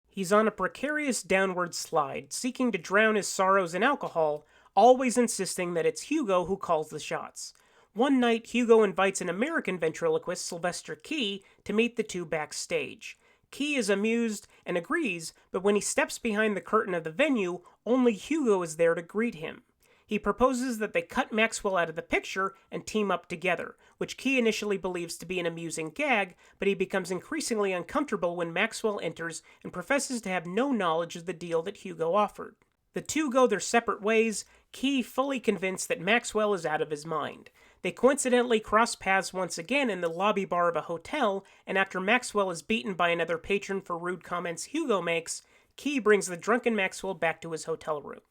A: He's on a precarious downward slide, seeking to drown his sorrows in alcohol, always insisting that it's Hugo who calls the shots. One night, Hugo invites an American ventriloquist, Sylvester Key, to meet the two backstage. Key is amused and agrees, but when he steps behind the curtain of the venue, only Hugo is there to greet him. He proposes that they cut Maxwell out of the picture and team up together, which Key initially believes to be an amusing gag, but he becomes increasingly uncomfortable when Maxwell enters and professes to have no knowledge of the deal that Hugo offered. The two go their separate ways, Key fully convinced that Maxwell is out of his mind. They coincidentally cross paths once again in the lobby bar of a hotel, and after Maxwell is beaten by another patron for rude comments Hugo makes, Key brings the drunken Maxwell back to his hotel room.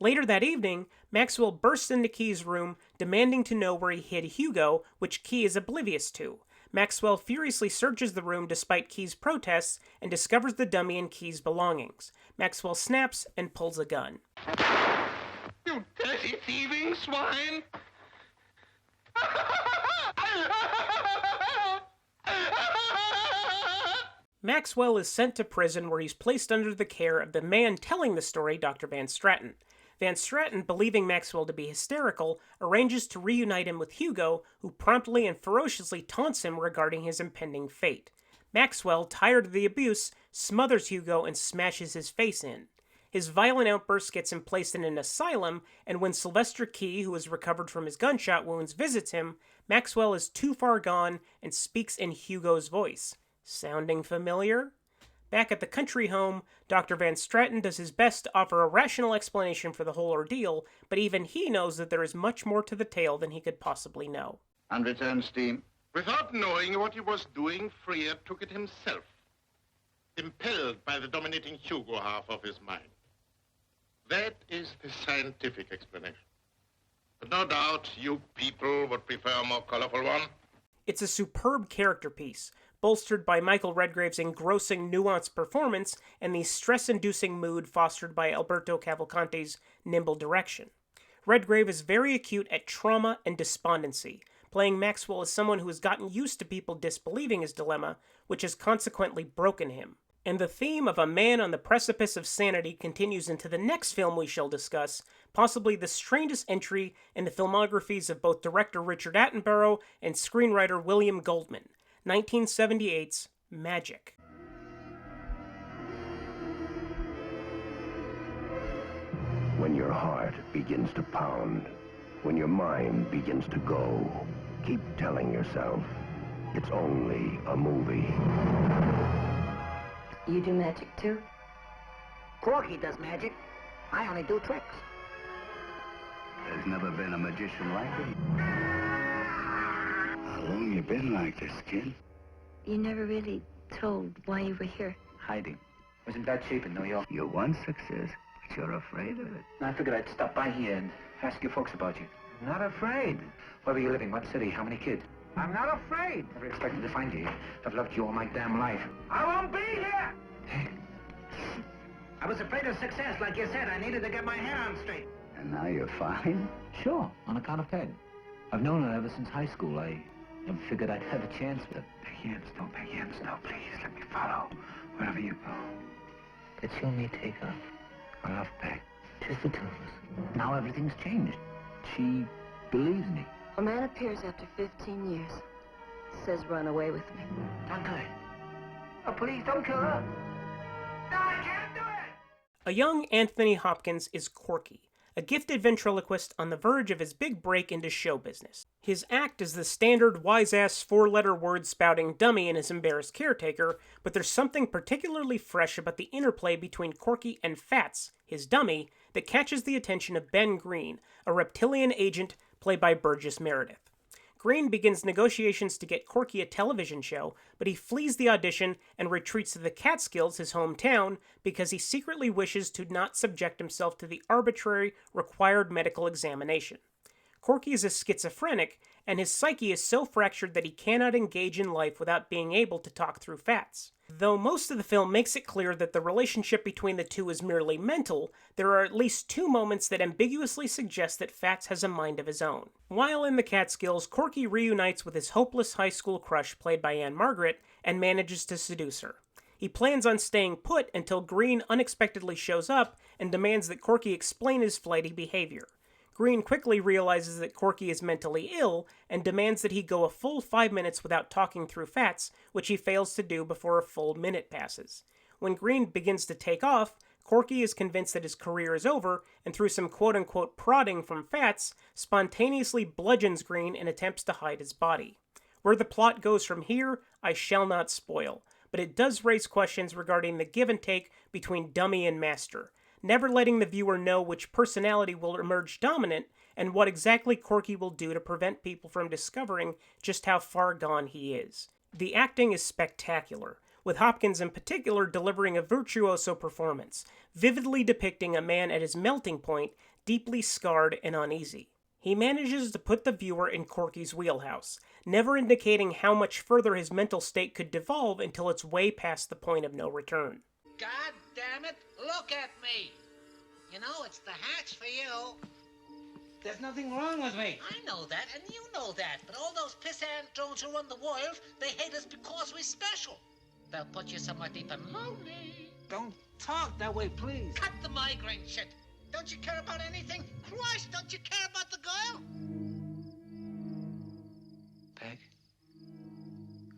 A: Later that evening, Maxwell bursts into Key's room, demanding to know where he hid Hugo, which Key is oblivious to. Maxwell furiously searches the room despite Key's protests, and discovers the dummy and Key's belongings. Maxwell snaps and pulls a gun.
K: You dirty thieving swine!
A: Maxwell is sent to prison where he's placed under the care of the man telling the story, Dr. Van Straten. Van Straten, believing Maxwell to be hysterical, arranges to reunite him with Hugo, who promptly and ferociously taunts him regarding his impending fate. Maxwell, tired of the abuse, smothers Hugo and smashes his face in. His violent outburst gets him placed in an asylum, and when Sylvester Key, who has recovered from his gunshot wounds, visits him, Maxwell is too far gone and speaks in Hugo's voice. Sounding familiar? Back at the country home, Dr. Van Straten does his best to offer a rational explanation for the whole ordeal, but even he knows that there is much more to the tale than he could possibly know.
N: And return steam.
S: Without knowing what he was doing, Freer took it himself, impelled by the dominating Hugo half of his mind. That is the scientific explanation. But no doubt you people would prefer a more colorful one.
A: It's a superb character piece, bolstered by Michael Redgrave's engrossing, nuanced performance and the stress-inducing mood fostered by Alberto Cavalcante's nimble direction. Redgrave is very acute at trauma and despondency, playing Maxwell as someone who has gotten used to people disbelieving his dilemma, which has consequently broken him. And the theme of a man on the precipice of sanity continues into the next film we shall discuss, possibly the strangest entry in the filmographies of both director Richard Attenborough and screenwriter William Goldman, 1978's Magic.
C: When your heart begins to pound, when your mind begins to go, keep telling yourself, it's only a movie.
J: You do magic too?
N: Corky does magic. I only do tricks.
C: There's never been a magician like him.
N: How long you been like this, kid?
J: You never really told why you were here.
N: Hiding. Wasn't that cheap in New York? You want success, but you're afraid of it. I figured I'd stop by here and ask you folks about you. Not afraid. Where were you living? What city? How many kids? I'm not afraid. Never expected to find you. I've loved you all my damn life. I won't be here! I was afraid of success, like you said. I needed to get my head on straight.
C: And now you're fine?
N: Sure, on account of Peg. I've known her ever since high school. I never figured I'd have a chance with her. Peg Yams, no, please, let me follow. Wherever you go. Could you and me take off? I love Peg. Just the two of us. Now everything's changed. She believes me.
J: A man appears after 15 years. Says run away with me.
N: Don't do it. Oh, please, don't kill her. No, I can't do it!
A: A young Anthony Hopkins is Corky, a gifted ventriloquist on the verge of his big break into show business. His act is the standard wise-ass four-letter word-spouting dummy and his embarrassed caretaker, but there's something particularly fresh about the interplay between Corky and Fats, his dummy, that catches the attention of Ben Green, a reptilian agent played by Burgess Meredith. Green begins negotiations to get Corky a television show, but he flees the audition and retreats to the Catskills, his hometown, because he secretly wishes to not subject himself to the arbitrary, required medical examination. Corky is a schizophrenic, and his psyche is so fractured that he cannot engage in life without being able to talk through Fats. Though most of the film makes it clear that the relationship between the two is merely mental, there are at least two moments that ambiguously suggest that Fats has a mind of his own. While in the Catskills, Corky reunites with his hopeless high school crush played by Anne Margaret and manages to seduce her. He plans on staying put until Green unexpectedly shows up and demands that Corky explain his flighty behavior. Green quickly realizes that Corky is mentally ill and demands that he go a full 5 minutes without talking through Fats, which he fails to do before a full minute passes. When Green begins to take off, Corky is convinced that his career is over, and through some quote-unquote prodding from Fats, spontaneously bludgeons Green and attempts to hide his body. Where the plot goes from here, I shall not spoil, but it does raise questions regarding the give and take between dummy and master, never letting the viewer know which personality will emerge dominant and what exactly Corky will do to prevent people from discovering just how far gone he is. The acting is spectacular, with Hopkins in particular delivering a virtuoso performance, vividly depicting a man at his melting point, deeply scarred and uneasy. He manages to put the viewer in Corky's wheelhouse, never indicating how much further his mental state could devolve until it's way past the point of no return.
P: God damn it, look at me! You know, it's the hatch for you.
N: There's nothing wrong with me.
P: I know that, and you know that, but all those pissant drones who run the world, they hate us because we're special. They'll put you somewhere deep and lonely.
M: Don't talk that way, please.
P: Cut the migraine shit. Don't you care about anything? Christ, don't you care about the girl?
N: Peg?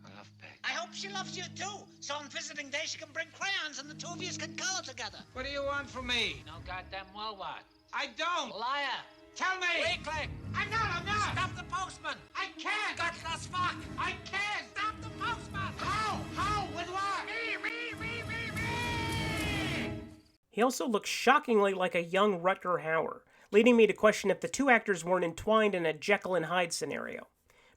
N: I love Peg.
P: I hope she loves you too. So on visiting day she can bring crayons and the two of you can color together.
M: What do you want from me?
P: No goddamn well what?
M: I don't.
P: Liar.
M: Tell me.
P: Weakling.
M: I'm not.
P: Stop the postman.
M: I can't.
P: Gutless fuck.
M: I can't.
P: Stop the postman.
M: How? With what?
P: Me.
A: He also looks shockingly like a young Rutger Hauer, leading me to question if the two actors weren't entwined in a Jekyll and Hyde scenario.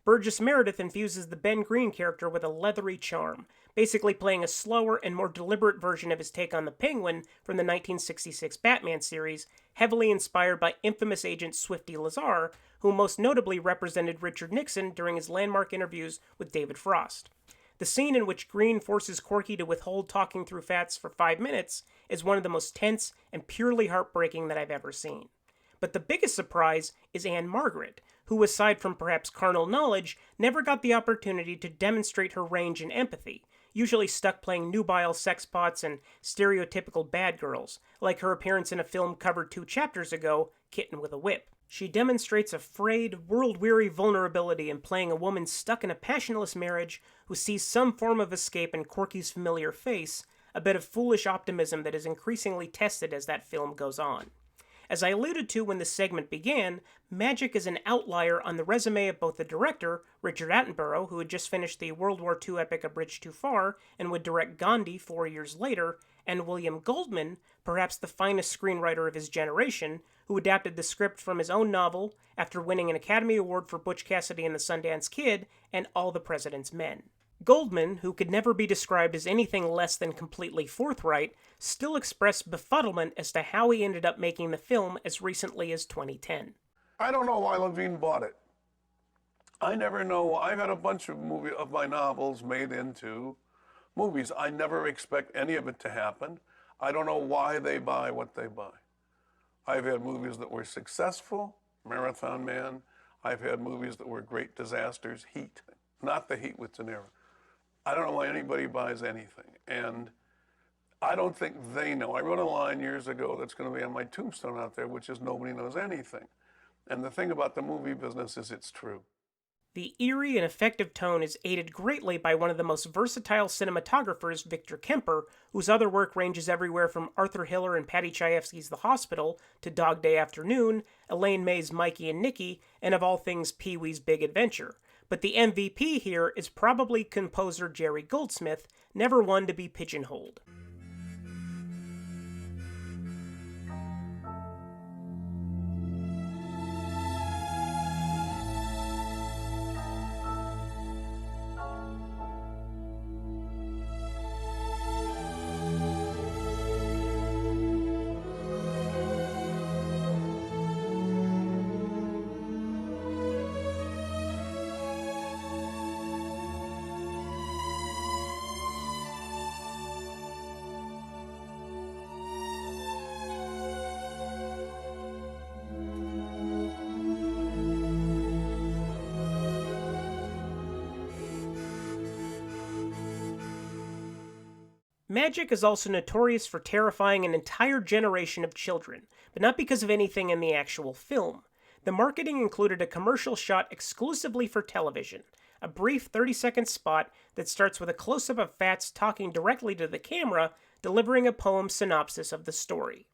A: Burgess Meredith infuses the Ben Green character with a leathery charm, basically playing a slower and more deliberate version of his take on the Penguin from the 1966 Batman series, heavily inspired by infamous agent Swifty Lazar, who most notably represented Richard Nixon during his landmark interviews with David Frost. The scene in which Green forces Corky to withhold talking through Fats for 5 minutes is one of the most tense and purely heartbreaking that I've ever seen. But the biggest surprise is Anne Margaret, who, aside from perhaps carnal knowledge, never got the opportunity to demonstrate her range and empathy, usually stuck playing nubile sexpots and stereotypical bad girls, like her appearance in a film covered 2 chapters ago, Kitten with a Whip. She demonstrates a frayed, world-weary vulnerability in playing a woman stuck in a passionless marriage who sees some form of escape in Corky's familiar face, a bit of foolish optimism that is increasingly tested as that film goes on. As I alluded to when this segment began, Magic is an outlier on the resume of both the director, Richard Attenborough, who had just finished the World War II epic A Bridge Too Far and would direct Gandhi 4 years later, and William Goldman, perhaps the finest screenwriter of his generation, who adapted the script from his own novel after winning an Academy Award for Butch Cassidy and the Sundance Kid and All the President's Men. Goldman, who could never be described as anything less than completely forthright, still expressed befuddlement as to how he ended up making the film as recently as 2010.
B: I don't know why Levine bought it. I never know. I've had a bunch of my novels made into movies. I never expect any of it to happen. I don't know why they buy what they buy. I've had movies that were successful, Marathon Man. I've had movies that were great disasters, Heat, not the Heat with De Niro. I don't know why anybody buys anything, and I don't think they know. I wrote a line years ago that's going to be on my tombstone out there, which is nobody knows anything. And the thing about the movie business is it's true.
A: The eerie and effective tone is aided greatly by one of the most versatile cinematographers, Victor Kemper, whose other work ranges everywhere from Arthur Hiller and Paddy Chayefsky's The Hospital to Dog Day Afternoon, Elaine May's Mikey and Nicky, and of all things Pee-wee's Big Adventure. But the MVP here is probably composer Jerry Goldsmith, never one to be pigeonholed. Magic is also notorious for terrifying an entire generation of children, but not because of anything in the actual film. The marketing included a commercial shot exclusively for television, a brief 30-second spot that starts with a close-up of Fats talking directly to the camera, delivering a poem synopsis of the story.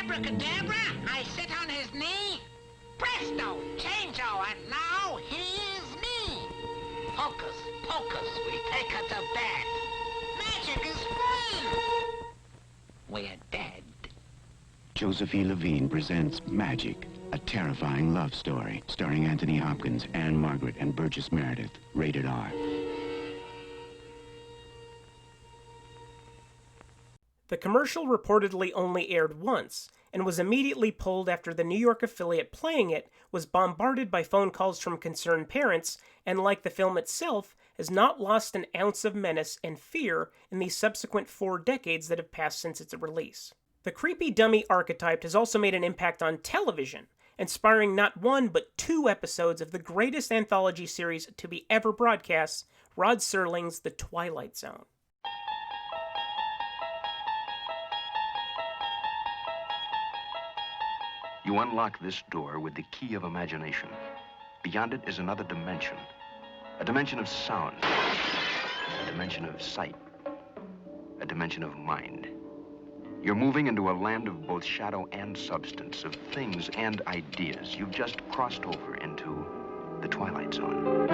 P: Abracadabra, I sit on his knee. Presto, changeo, and now he is me. Hocus pocus, we take her to bed. Magic is free.
N: We're dead.
Q: Josephine Levine presents Magic, a terrifying love story, starring Anthony Hopkins, Anne Margaret, and Burgess Meredith. Rated R.
A: The commercial reportedly only aired once, and was immediately pulled after the New York affiliate playing it was bombarded by phone calls from concerned parents, and like the film itself, has not lost an ounce of menace and fear in the subsequent 4 decades that have passed since its release. The creepy dummy archetype has also made an impact on television, inspiring not one but 2 episodes of the greatest anthology series to be ever broadcast, Rod Serling's The Twilight Zone.
H: You unlock this door with the key of imagination. Beyond it is another dimension. A dimension of sound. A dimension of sight. A dimension of mind. You're moving into a land of both shadow and substance, of things and ideas. You've just crossed over into the Twilight Zone.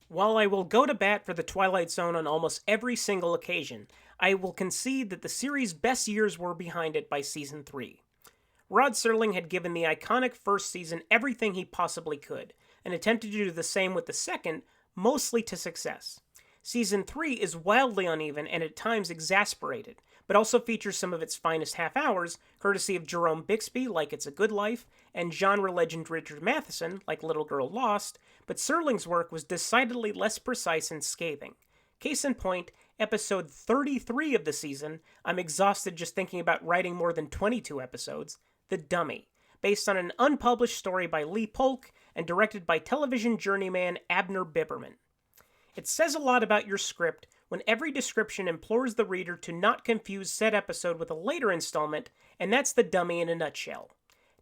A: While I will go to bat for the Twilight Zone on almost every single occasion, I will concede that the series' best years were behind it by season 3. Rod Serling had given the iconic first season everything he possibly could, and attempted to do the same with the second, mostly to success. Season 3 is wildly uneven and at times exasperated, but also features some of its finest half hours, courtesy of Jerome Bixby, like It's a Good Life, and genre legend Richard Matheson, like Little Girl Lost, but Serling's work was decidedly less precise and scathing. Case in point, episode 33 of the season, I'm exhausted just thinking about writing more than 22 episodes, The Dummy, based on an unpublished story by Lee Polk and directed by television journeyman Abner Biberman. It says a lot about your script when every description implores the reader to not confuse said episode with a later installment, and that's The Dummy in a nutshell.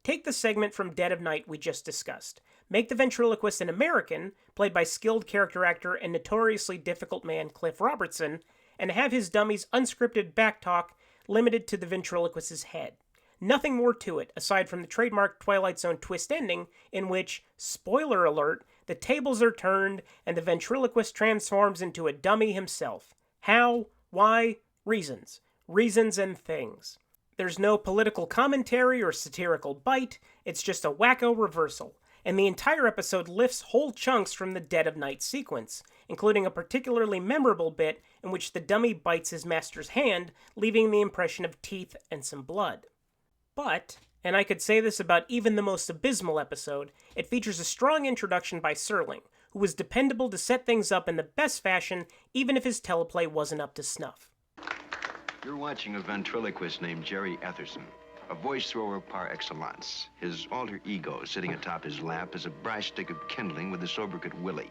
A: Take the segment from Dead of Night we just discussed. Make the ventriloquist an American, played by skilled character actor and notoriously difficult man Cliff Robertson, and have his dummy's unscripted backtalk limited to the ventriloquist's head. Nothing more to it, aside from the trademark Twilight Zone twist ending, in which, spoiler alert, the tables are turned and the ventriloquist transforms into a dummy himself. How? Why? Reasons. Reasons and things. There's no political commentary or satirical bite, it's just a wacko reversal, and the entire episode lifts whole chunks from the Dead of Night sequence, including a particularly memorable bit in which the dummy bites his master's hand, leaving the impression of teeth and some blood. But, and I could say this about even the most abysmal episode, it features a strong introduction by Serling, who was dependable to set things up in the best fashion, even if his teleplay wasn't up to snuff.
H: You're watching a ventriloquist named Jerry Etherson, a voice thrower par excellence. His alter ego sitting atop his lap is a brass stick of kindling with the sobriquet Willie.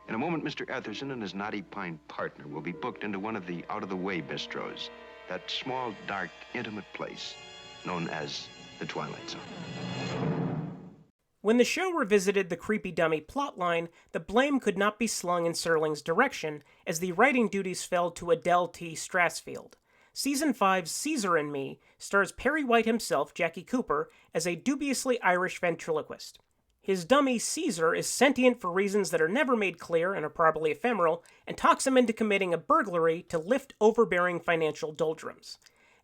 H: In a moment, Mr. Etherson and his knotty pine partner will be booked into one of the out-of-the-way bistros, that small, dark, intimate place known as the Twilight Zone.
A: When the show revisited the creepy dummy plotline, the blame could not be slung in Serling's direction, as the writing duties fell to Adele T. Strassfield. Season 5's Caesar and Me stars Perry White himself, Jackie Cooper, as a dubiously Irish ventriloquist. His dummy, Caesar, is sentient for reasons that are never made clear and are probably ephemeral, and talks him into committing a burglary to lift overbearing financial doldrums.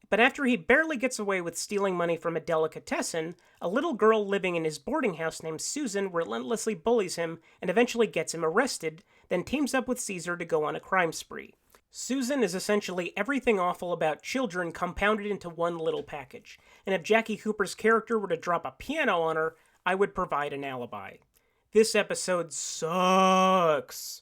A: But after he barely gets away with stealing money from a delicatessen, a little girl living in his boarding house named Susan relentlessly bullies him and eventually gets him arrested, then teams up with Caesar to go on a crime spree. Susan is essentially everything awful about children compounded into one little package, and if Jackie Cooper's character were to drop a piano on her, I would provide an alibi. This episode sucks.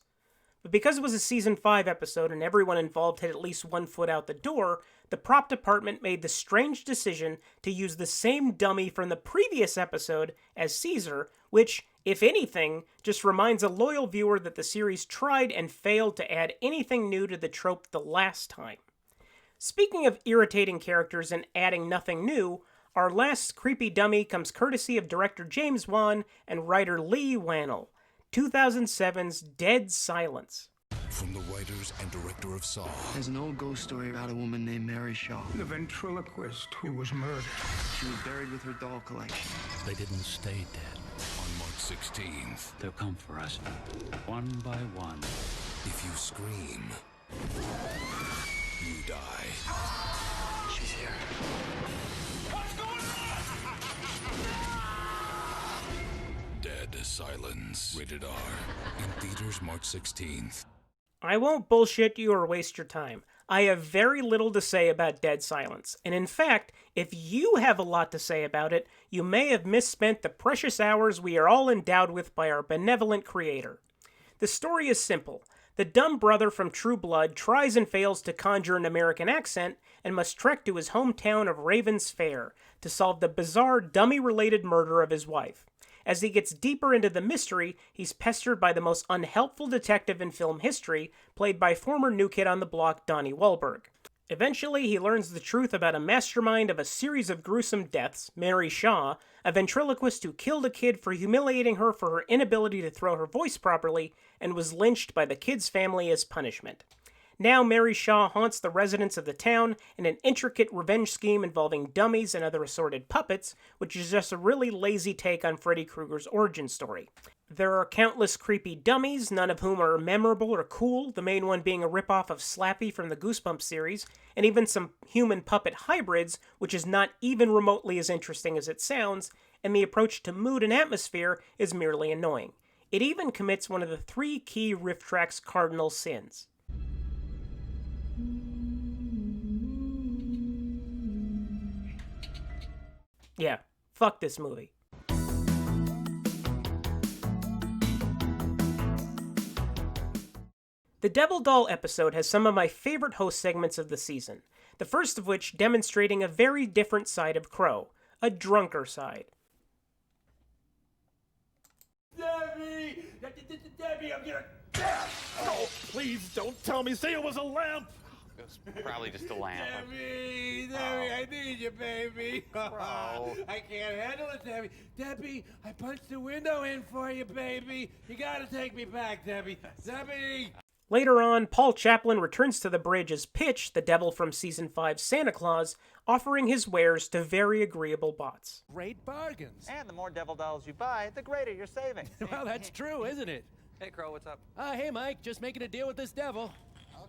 A: But because it was a Season 5 episode and everyone involved had at least one foot out the door, the prop department made the strange decision to use the same dummy from the previous episode as Caesar, which, if anything, just reminds a loyal viewer that the series tried and failed to add anything new to the trope the last time. Speaking of irritating characters and adding nothing new, our last creepy dummy comes courtesy of director James Wan and writer Lee Wannell, 2007's Dead Silence.
R: From the writers and director of Saw.
W: There's an old ghost story about a woman named Mary Shaw.
X: The ventriloquist who was murdered.
W: She was buried with her doll collection.
R: They didn't stay dead. On March 16th.
U: They'll come for us, one by one.
R: If you scream, you die.
W: She's here.
X: What's going on?
R: Dead Silence. Rated R. In theaters March 16th.
A: I won't bullshit you or waste your time. I have very little to say about Dead Silence, and in fact, if you have a lot to say about it, you may have misspent the precious hours we are all endowed with by our benevolent creator. The story is simple. The dumb brother from True Blood tries and fails to conjure an American accent and must trek to his hometown of Raven's Fair to solve the bizarre dummy-related murder of his wife. As he gets deeper into the mystery, he's pestered by the most unhelpful detective in film history, played by former New Kid on the Block Donnie Wahlberg. Eventually, he learns the truth about a mastermind of a series of gruesome deaths, Mary Shaw, a ventriloquist who killed a kid for humiliating her for her inability to throw her voice properly and was lynched by the kid's family as punishment. Now Mary Shaw haunts the residents of the town in an intricate revenge scheme involving dummies and other assorted puppets, which is just a really lazy take on Freddy Krueger's origin story. There are countless creepy dummies, none of whom are memorable or cool, the main one being a ripoff of Slappy from the Goosebumps series, and even some human puppet hybrids, which is not even remotely as interesting as it sounds, and the approach to mood and atmosphere is merely annoying. It even commits one of the 3 key RiffTrax cardinal sins. Yeah, fuck this movie. The Devil Doll episode has some of my favorite host segments of the season, the first of which demonstrating a very different side of Crow, a drunker side.
F: Debbie! Debbie, I'm gonna... Oh, please don't tell me. Say it was a lamp!
I: It was probably just a lamp.
F: Debbie, I need you, baby. I can't handle it, Debbie. Debbie, I punched the window in for you, baby. You gotta take me back, Debbie. Debbie!
A: Later on, Paul Chaplin returns to the bridge as Pitch, the devil from Season 5's Santa Claus, offering his wares to very agreeable bots.
F: Great bargains.
L: And the more devil dolls you buy, the greater your savings.
F: Well, that's true, isn't it?
I: Hey, Crow, what's up?
F: Hey, Mike, just making a deal with this devil.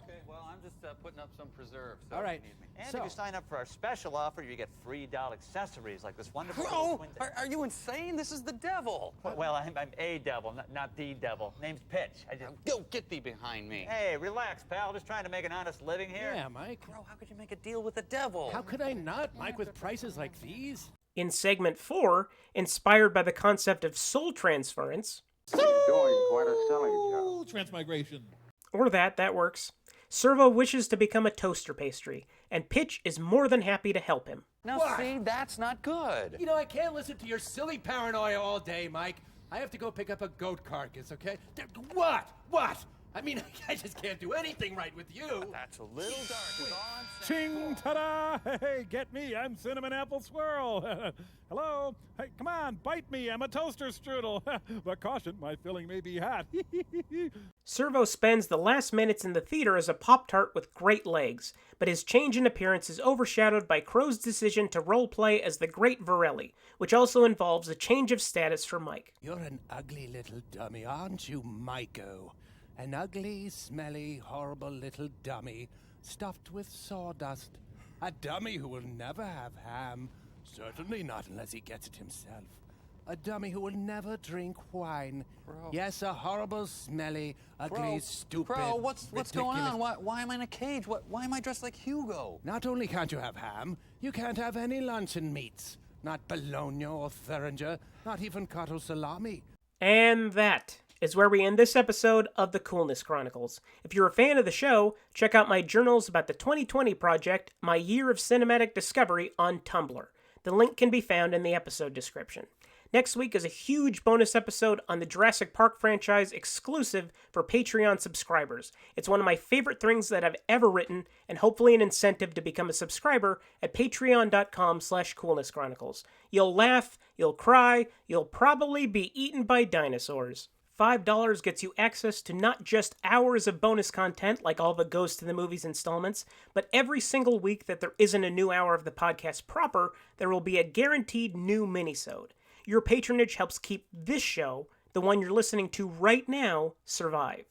I: Okay, well, I'm just putting up some preserves. So
F: All right.
L: And if you sign up for our special offer, you get free doll accessories like this wonderful...
I: Crow, are you insane? This is the devil.
L: Well, I'm a devil, not the devil. Name's Pitch.
I: Go get thee behind me.
L: Hey, relax, pal. Just trying to make an honest living here.
F: Yeah, Mike.
I: Crow, how could you make a deal with the devil?
F: How could I not, Mike, with prices like these?
A: In segment 4, inspired by the concept of soul transference...
T: You're doing quite a selling job.
F: Transmigration.
A: Or that works. Servo wishes to become a toaster pastry, and Pitch is more than happy to help him.
I: Now, see, that's not good.
F: You know, I can't listen to your silly paranoia all day, Mike. I have to go pick up a goat carcass, okay? What? I mean, I just can't do anything right with you.
I: That's a little dark.
F: Ching, ta-da! Hey, get me. I'm Cinnamon Apple Swirl. Hello? Hey, come on, bite me. I'm a toaster strudel. But caution, my filling may be hot.
A: Servo spends the last minutes in the theater as a Pop-Tart with great legs, but his change in appearance is overshadowed by Crow's decision to roleplay as the Great Varelli, which also involves a change of status for Mike.
F: You're an ugly little dummy, aren't you, Miko? An ugly, smelly, horrible little dummy stuffed with sawdust. A dummy who will never have ham. Certainly not unless he gets it himself. A dummy who will never drink wine.
I: Bro.
F: Yes, a horrible, smelly, ugly, stupid,
I: Bro, what's going on?
F: ridiculous-
I: Why am I in a cage? Why am I dressed like Hugo?
F: Not only can't you have ham, you can't have any luncheon meats. Not bologna or Thuringer, not even cotto salami.
A: And that is where we end this episode of the Coolness Chronicles. If you're a fan of the show, check out my journals about the 2020 project, My Year of Cinematic Discovery, on Tumblr. The link can be found in the episode description. Next week is a huge bonus episode on the Jurassic Park franchise exclusive for Patreon subscribers. It's one of my favorite things that I've ever written, and hopefully an incentive to become a subscriber at patreon.com/coolnesschronicles. You'll laugh, you'll cry, you'll probably be eaten by dinosaurs. $5 gets you access to not just hours of bonus content like all the Goes to the Movies installments, but every single week that there isn't a new hour of the podcast proper, there will be a guaranteed new minisode. Your patronage helps keep this show, the one you're listening to right now, survive.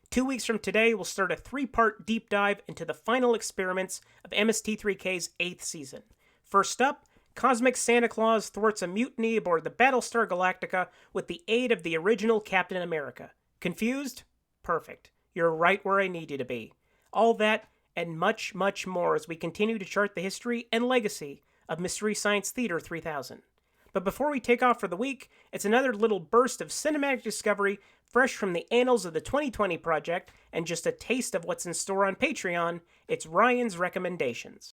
A: 2 weeks from today, we'll start a 3-part deep dive into the final experiments of MST3K's 8th season. First up, Cosmic Santa Claus thwarts a mutiny aboard the Battlestar Galactica with the aid of the original Captain America. Confused? Perfect. You're right where I need you to be. All that and much, much more as we continue to chart the history and legacy of Mystery Science Theater 3000. But before we take off for the week, it's another little burst of cinematic discovery fresh from the annals of the 2020 project, and just a taste of what's in store on Patreon. It's Ryan's Recommendations.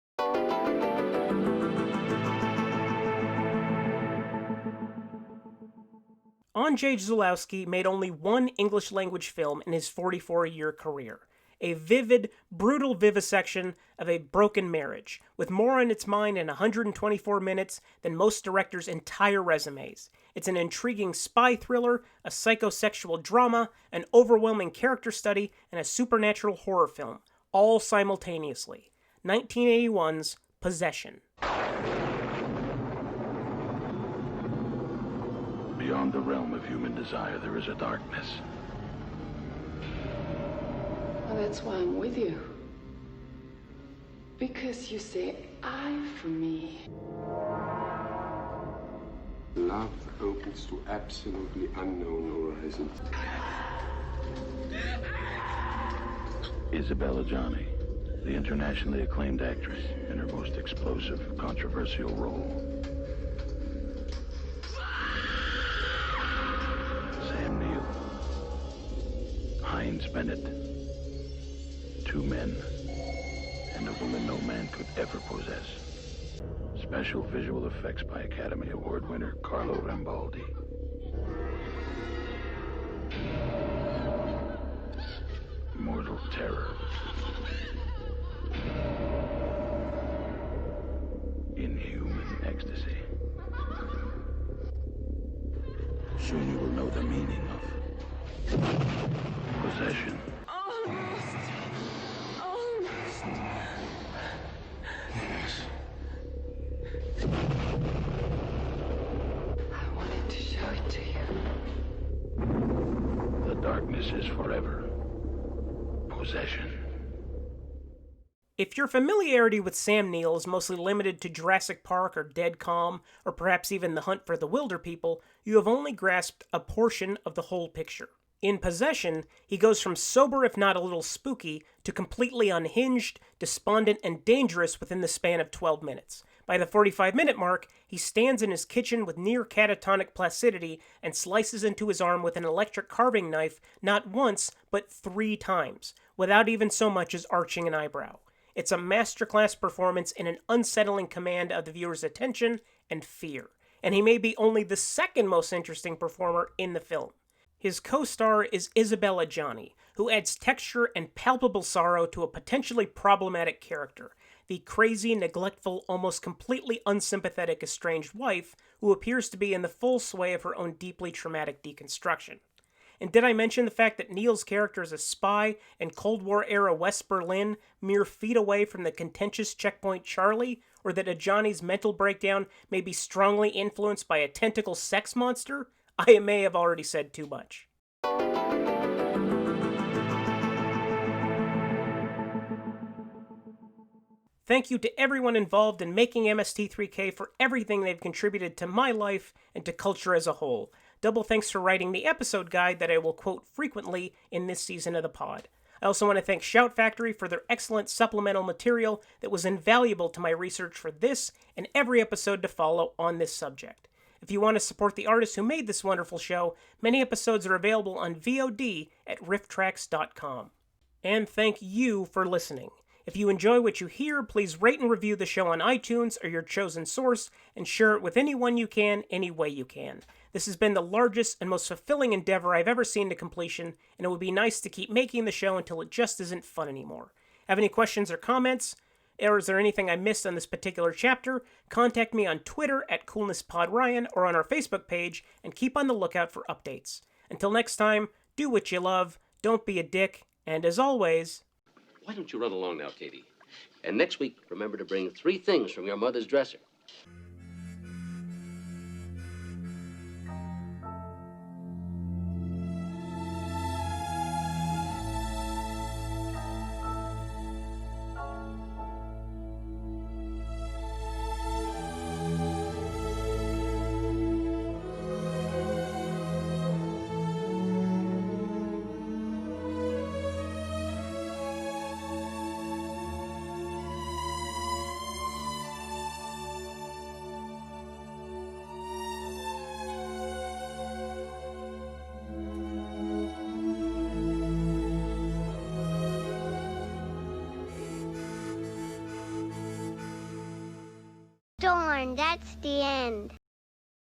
A: Andrzej Zulawski made only one English-language film in his 44-year career. A vivid, brutal vivisection of a broken marriage, with more on its mind in 124 minutes than most directors' entire resumes. It's an intriguing spy thriller, a psychosexual drama, an overwhelming character study, and a supernatural horror film, all simultaneously. 1981's Possession.
D: Beyond the realm of human desire, there is a darkness.
G: Well, that's why I'm with you. Because you say I for me.
O: Love opens to absolutely unknown horizons.
D: Isabella Johnny, the internationally acclaimed actress in her most explosive, controversial role. Sam Neill. Heinz Bennett. Two men, and a woman no man could ever possess. Special visual effects by Academy Award winner Carlo Rambaldi. Mortal terror. Inhuman ecstasy. Soon you will know the meaning of possession. Yes.
G: I wanted to show it to you.
D: The darkness is forever. Possession.
A: If your familiarity with Sam Neill is mostly limited to Jurassic Park or Dead Calm, or perhaps even The Hunt for the Wilder People, you have only grasped a portion of the whole picture. In Possession, he goes from sober if not a little spooky to completely unhinged, despondent, and dangerous within the span of 12 minutes. By the 45-minute mark, he stands in his kitchen with near catatonic placidity and slices into his arm with an electric carving knife not once, but 3 times, without even so much as arching an eyebrow. It's a masterclass performance in an unsettling command of the viewer's attention and fear, and he may be only the second most interesting performer in the film. His co-star is Isabella Johnny, who adds texture and palpable sorrow to a potentially problematic character, the crazy, neglectful, almost completely unsympathetic estranged wife who appears to be in the full sway of her own deeply traumatic deconstruction. And did I mention the fact that Neil's character is a spy in Cold War-era West Berlin, mere feet away from the contentious Checkpoint Charlie, or that Johnny's mental breakdown may be strongly influenced by a tentacle sex monster? I may have already said too much. Thank you to everyone involved in making MST3K for everything they've contributed to my life and to culture as a whole. Double thanks for writing the episode guide that I will quote frequently in this season of the pod. I also want to thank Shout Factory for their excellent supplemental material that was invaluable to my research for this and every episode to follow on this subject. If you want to support the artists who made this wonderful show, many episodes are available on VOD at RiffTrax.com. And thank you for listening. If you enjoy what you hear, please rate and review the show on iTunes or your chosen source, and share it with anyone you can, any way you can. This has been the largest and most fulfilling endeavor I've ever seen to completion, and it would be nice to keep making the show until it just isn't fun anymore. Have any questions or comments? Or is there anything I missed on this particular chapter? Contact me on Twitter at CoolnessPodRyan or on our Facebook page, and keep on the lookout for updates. Until next time, do what you love, don't be a dick, and as always...
V: Why don't you run along now, Katie? And next week, remember to bring 3 things from your mother's dresser.
C: The end.